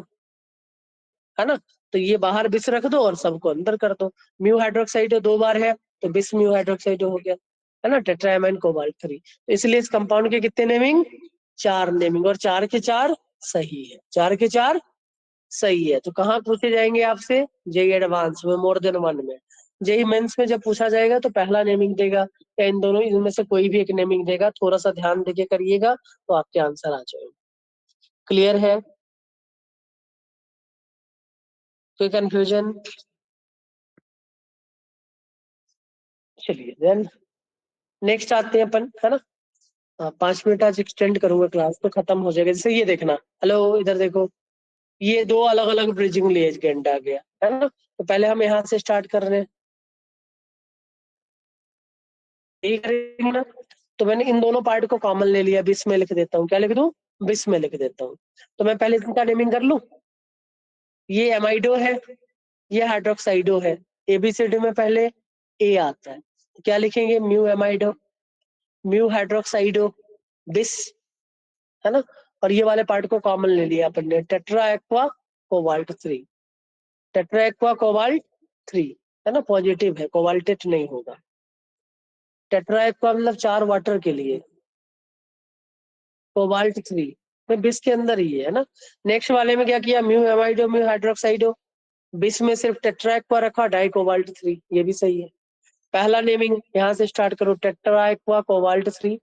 है ना, तो ये बाहर बिस रख दो और सबको अंदर कर दो। म्यू हाइड्रोक्साइड 2 बार है तो बिस म्यू हाइड्रोक्साइड हो गया, है ना, टेट्राएमाइन कोबाल्ट 3। तो इसलिए इस कंपाउंड के कितने नेमिंग? 4 नेमिंग, और 4 के 4 सही है, 4 के 4 सही है। तो कहाँ पूछे जाएंगे आपसे? जेई एडवांस में, मोर देन 1 में। जेई मेंस में जब पूछा जाएगा तो पहला नेमिंग देगा, या इन दोनों इनमें से कोई भी एक नेमिंग देगा, थोड़ा सा ध्यान देके करिएगा तो आपके आंसर आ जाएंगे। क्लियर है? कोई कंफ्यूजन? चलिए देन नेक्स्ट आते हैं अपन, है ना। 5 मिनट आज एक्सटेंड करूंगा क्लास तो खत्म हो जाएगा। जैसे ये देखना, हेलो इधर देखो, ये 2 अलग अलग ब्रिजिंग लिएज आ गया, है ना, तो पहले हम यहाँ से स्टार्ट कर रहे हैं, यही करेंगे ना। तो मैंने इन दोनों पार्ट को कॉमन ले लिया, बिस में लिख देता हूँ, क्या लिख दूं? बिस में लिख देता हूँ। तो मैं पहले इनका नेमिंग कर लूं, ये एमाइडो है, ये हाइड्रोक्साइडो है, एबीसीडी में पहले ए आता है, तो क्या लिखेंगे? म्यू एमाइडो, म्यू हाइड्रोक्साइडो, बिस, है ना। और ये वाले पार्ट को कॉमन ले लिया अपन ने, tetra aqua cobalt 3, tetra aqua cobalt 3, है ना, पॉजिटिव है, कोबाल्टेट नहीं होगा। टेट्रा एक्वा मतलब 4 वाटर के लिए, कोबाल्ट 3 में बिस के अंदर ही है ना। नेक्स्ट वाले में क्या किया? म्यू एमाइडो, म्यू हाइड्रोक्साइडो, बिस में सिर्फ टेट्रा एक्वा रखा, डाई कोबाल्ट 3, ये भी सही है। पहला नेमिंग यहाँ से स्टार्ट करो, tetra aqua cobalt 3,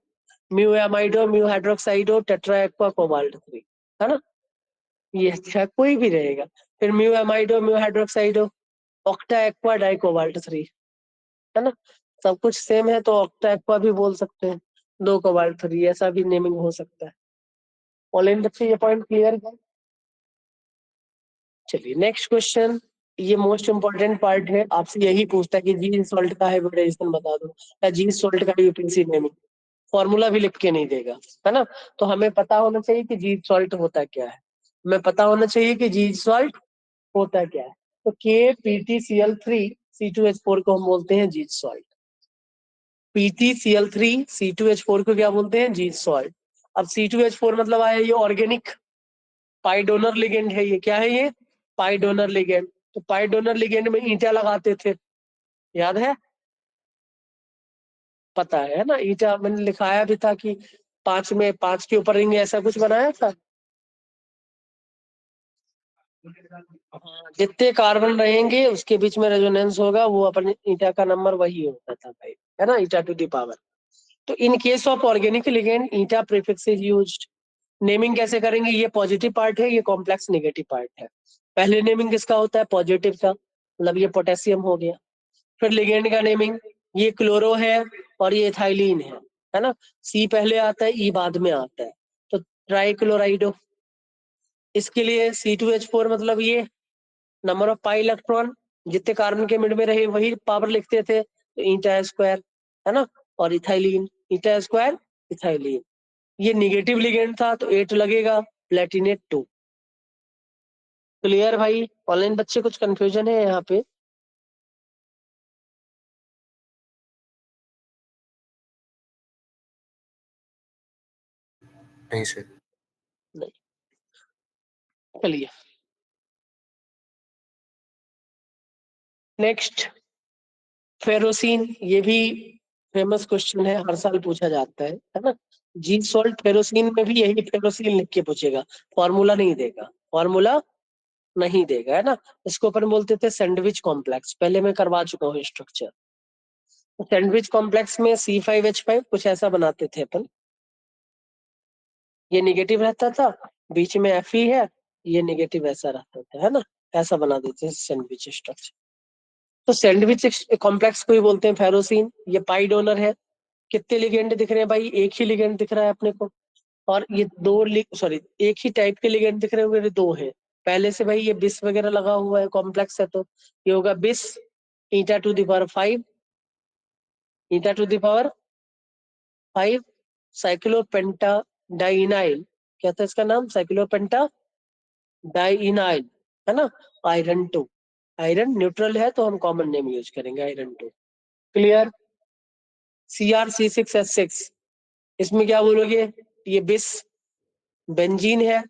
mu amido, mu hydroxido, tetra aqua cobalt 3, है ना, ये अच्छा कोई भी रहेगा। फिर mu amido, mu hydroxido, octa aqua di cobalt 3, है ना, सब कुछ सेम है तो ऑक्टा एक्वा भी बोल सकते हैं, 2 कोबाल्ट 3, ऐसा भी नेमिंग हो सकता है। ऑनलाइन बच्चे ये पॉइंट क्लियर है? चलिए नेक्स्ट क्वेश्चन, ये मोस्ट इंपोर्टेंट पार्ट है, आपसे यही पूछता है कि जी सॉल्ट का हाइब्रिडाइजेशन बता दो, या जी सॉल्ट का यूपीसी नेमिंग, फॉर्मूला भी लिख के नहीं देगा, है ना। तो हमें पता होना चाहिए कि जी सॉल्ट होता क्या है, हमें पता होना चाहिए कि जी सॉल्ट होता क्या है। तो KPtCl3C2H4 को हम बोलते हैं जीज सॉल्ट, PtCl3C2H4 को क्या बोलते हैं? जीज सॉल्ट। अब C2H4 मतलब आया ये ऑर्गेनिक पाई डोनर लिगेंड है, ये क्या है? ये पाई डोनर लिगेंड। तो पाई डोनर लिगेंड में ईंटा लगाते थे, याद है? पता है ना, ईंटा मैंने लिखाया भी था कि 5 में 5 के ऊपर रिंग ऐसा कुछ बनाया था। हाँ, जितने कार्बन रहेंगे उसके बीच में रेजोनेंस होगा, वो अपने ईटा का नंबर वही होता था भाई, है ना, ईटा टू दी पावर। तो in case of organic ligand eta prefix is used. Naming कैसे करेंगे? ये पॉजिटिव पार्ट है, ये कॉम्प्लेक्स नेगेटिव पार्ट है। पहले नेमिंग किसका होता है? पॉजिटिव का, मतलब ये पोटेशियम हो गया। फिर लिगेंड का नेमिंग, ये क्लोरो है और ये इथाइलिन है ना, सी पहले आता है, ई बाद में आता है, तो ट्राइक्लोराइडो। इसके लिए C2H4 मतलब ये नंबर ऑफ पाई इलेक्ट्रॉन, जितने कार्बन के मिड में रहे वही पावर लिखते थे, तो ईटा स्क्वायर, है ना, और इथाइलिन, ईटा स्क्वायर इथाइलिन। ये निगेटिव लिगेंड था तो 8 लगेगा, प्लेटिनेट 2। क्लियर भाई? ऑनलाइन बच्चे कुछ कंफ्यूजन है यहाँ पे? नहीं सर। नहीं। चलिए नेक्स्ट, फेरोसिन, ये भी फेमस क्वेश्चन है, हर साल पूछा जाता है ना। जी सॉल्ट फेरोसिन में भी यही फेरोसिन लिख के पूछेगा, फॉर्मूला नहीं देगा, फॉर्मूला नहीं देगा, है ना। इसको अपन बोलते थे सैंडविच कॉम्प्लेक्स, पहले मैं करवा चुका हूँ स्ट्रक्चर। सैंडविच कॉम्प्लेक्स में C5H5 कुछ ऐसा बनाते थे अपन, ये निगेटिव रहता था, बीच में Fe है, ये निगेटिव ऐसा रहता था, है ना, ऐसा बना देते हैं सैंडविच स्ट्रक्चर। तो सैंडविच कॉम्प्लेक्स को ही बोलते हैं फेरोसिन। ये पाई डोनर है, कितने लिगेंड दिख रहे हैं भाई? एक ही लिगेंड दिख रहा है अपने को, और ये एक ही टाइप के लिगेंड दिख रहे होंगे, दो हैं पहले से भाई, ये बिस वगैरह लगा हुआ है, कॉम्प्लेक्स है, तो ये होगा bis eta to the power 5, eta to the power 5 cyclopentadienyl, क्या था इसका नाम, साइक्लोपेंटा डाइनाइल, है ना, आयरन 2। आयरन न्यूट्रल है तो हम कॉमन नेम यूज करेंगे आयरन 2। क्लियर। CrC6S6, इसमें क्या बोलोगे, ये बिस बेंजीन है,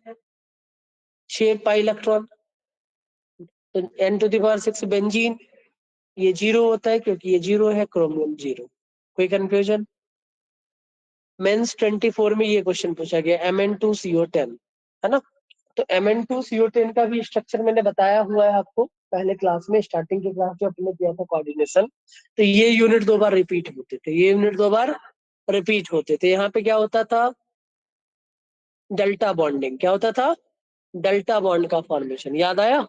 6 पाई इलेक्ट्रॉन, तो N⁻⁶ बेंजीन, ये 0 होता है क्योंकि ये 0 है, क्रोमियम 0। कोई कंफ्यूजन। मेंस 24 में ये क्वेश्चन पूछा गया, Mn2CO10, है ना, तो Mn2CO10 का भी स्ट्रक्चर मैंने बताया हुआ है आपको पहले क्लास में, स्टार्टिंग की क्लास जो अपने किया था कोऑर्डिनेशन। तो ये यूनिट 2 बार रिपीट होते थे, ये यूनिट 2 बार रिपीट होते थे। यहाँ पे क्या होता था, डेल्टा बॉन्डिंग, क्या होता था, डेल्टा बॉन्ड का फॉर्मेशन, याद आया,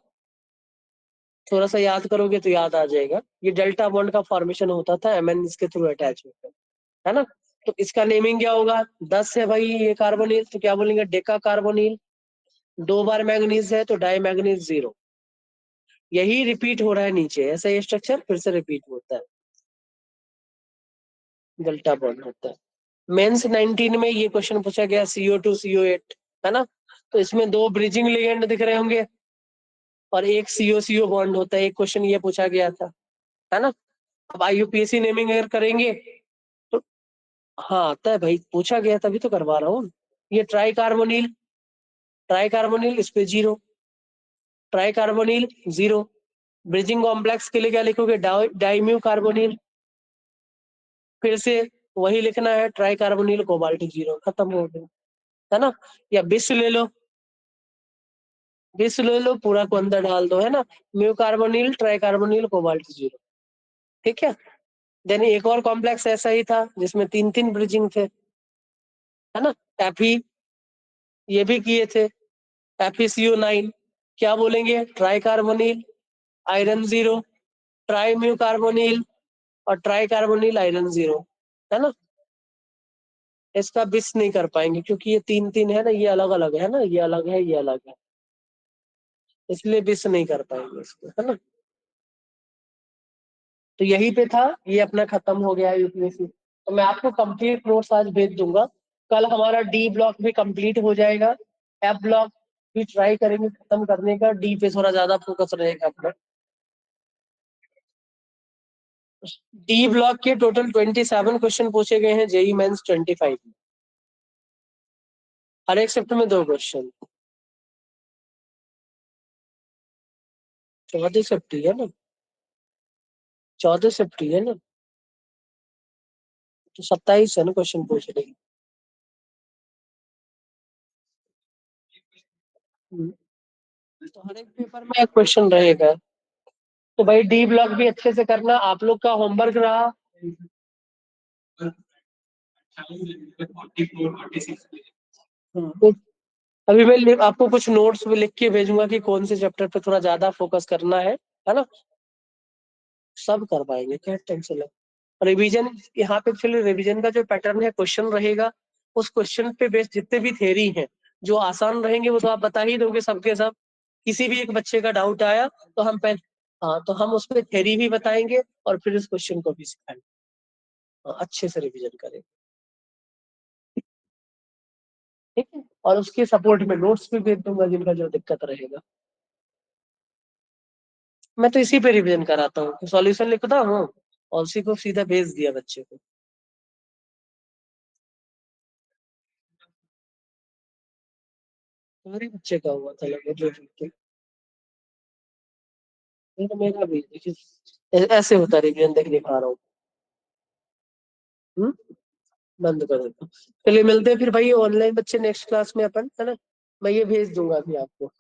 थोड़ा सा याद करोगे तो याद आ जाएगा। ये डेल्टा बॉन्ड का फॉर्मेशन होता था, Mn इसके थ्रू अटैच होकर, है ना। तो इसका नेमिंग क्या होगा, 10 है भाई ये कार्बोनिल, तो क्या बोलेंगे, डेका कार्बोनिल। 2 बार मैग्नीज है तो डाई मैग्नीज 0। यही रिपीट हो रहा है नीचे, ऐसा ये स्ट्रक्चर फिर से रिपीट होता है, डेल्टा बॉन्ड होता है। मेंस 19 में ये क्वेश्चन पूछा गया, CO2 CO8, है ना, तो इसमें 2 ब्रिजिंग लिगेंड दिख रहे होंगे और एक CO CO बॉन्ड होता है, एक क्वेश्चन ये पूछा गया था, है ना। अब IUPAC नेमिंग अगर करेंगे तो हाँ आता है भाई, पूछा गया तभी तो करवा रहा हूँ। ये ट्राई कार्बोनिल, ट्राई कार्बोनिल इस पे 0, ट्राई कार्बोनिल 0। ब्रिजिंग कॉम्प्लेक्स के लिए क्या लिखोगे, डाइम्यू कार्बोनिल, फिर से वही लिखना है, ट्राई कार्बोनिल कोबाल्ट 0, खत्म हो गया, है ना। या बिस ले लो, बिस ले लो, पूरा को अंदर डाल दो, है ना, mu carbonyl try carbonyl cobalt 0, ठीक है। देन एक और कॉम्प्लेक्स ऐसा ही था जिसमें 3 ब्रिजिंग थे, है ना, एफी, ये भी किए थे, FeCO9, क्या बोलेंगे, try carbonyl iron 0, try mu carbonyl और ट्राई कार्बोनिल आयरन 0, है ना। इसका बिस नहीं कर पाएंगे क्योंकि ये 3 है ना, ये अलग अलग है ना, ये अलग है, ये अलग है, इसलिए बिस नहीं कर पाएंगे इसको, है ना। तो यही पे था, ये अपना खत्म हो गया यूपीएससी। तो मैं आपको कंप्लीट नोट्स आज भेज दूंगा, कल हमारा डी ब्लॉक भी कंप्लीट हो जाएगा, एफ ब्लॉक भी ट्राई करेंगे खत्म करने का, डी पे थोड़ा ज्यादा फोकस रहेगा अपना। डी ब्लॉक के टोटल 27 क्वेश्चन पूछे गए हैं जेई मेंस 25 में, हर एक शिफ्ट में 2 क्वेश्चन, 14 शिफ्ट है ना, 14 शिफ्ट है ना, तो 27 है ना क्वेश्चन पूछ रहे हैं। तो हर एक पेपर में एक क्वेश्चन रहेगा। तो भाई डी ब्लॉक भी अच्छे से करना, आप लोग का होमवर्क रहा। तो अभी मैं आपको कुछ नोट्स भी लिख के भेजूंगा कि कौन से चैप्टर पे थोड़ा ज्यादा फोकस करना है ना, सब कर पाएंगे, क्या टेंशन है। रिवीजन, यहाँ पे एक्चुअली रिवीजन का जो पैटर्न है, क्वेश्चन रहेगा, उस क्वेश्चन पे बेस्ड जितने भी थ्योरी हैं जो आसान रहेंगे वो तो आप बता ही दोगे सबके सब। किसी भी एक बच्चे का डाउट आया तो हम पहले, हाँ तो हम उस पर थ्योरी भी बताएंगे और फिर इस क्वेश्चन को भी सिखाएंगे। हाँ, अच्छे से रिवीजन करें, ठीक है। और उसके सपोर्ट में नोट्स भी भेज दूंगा जिनका जो दिक्कत रहेगा। मैं तो इसी पे रिवीजन कराता हूँ, सॉल्यूशन लिखता हूँ और उसी को सीधा भेज दिया बच्चे को। तुम्हारे बच्चे का हुआ था लगे जो तो मेरा भी देखिए ऐसे होता है, रिवीजन देख नहीं पा रहा हूँ। हम्म, बंद कर देता हूँ। चलिए मिलते हैं फिर भाई ऑनलाइन बच्चे नेक्स्ट क्लास में अपन, है ना, मैं ये भेज दूंगा अभी आपको।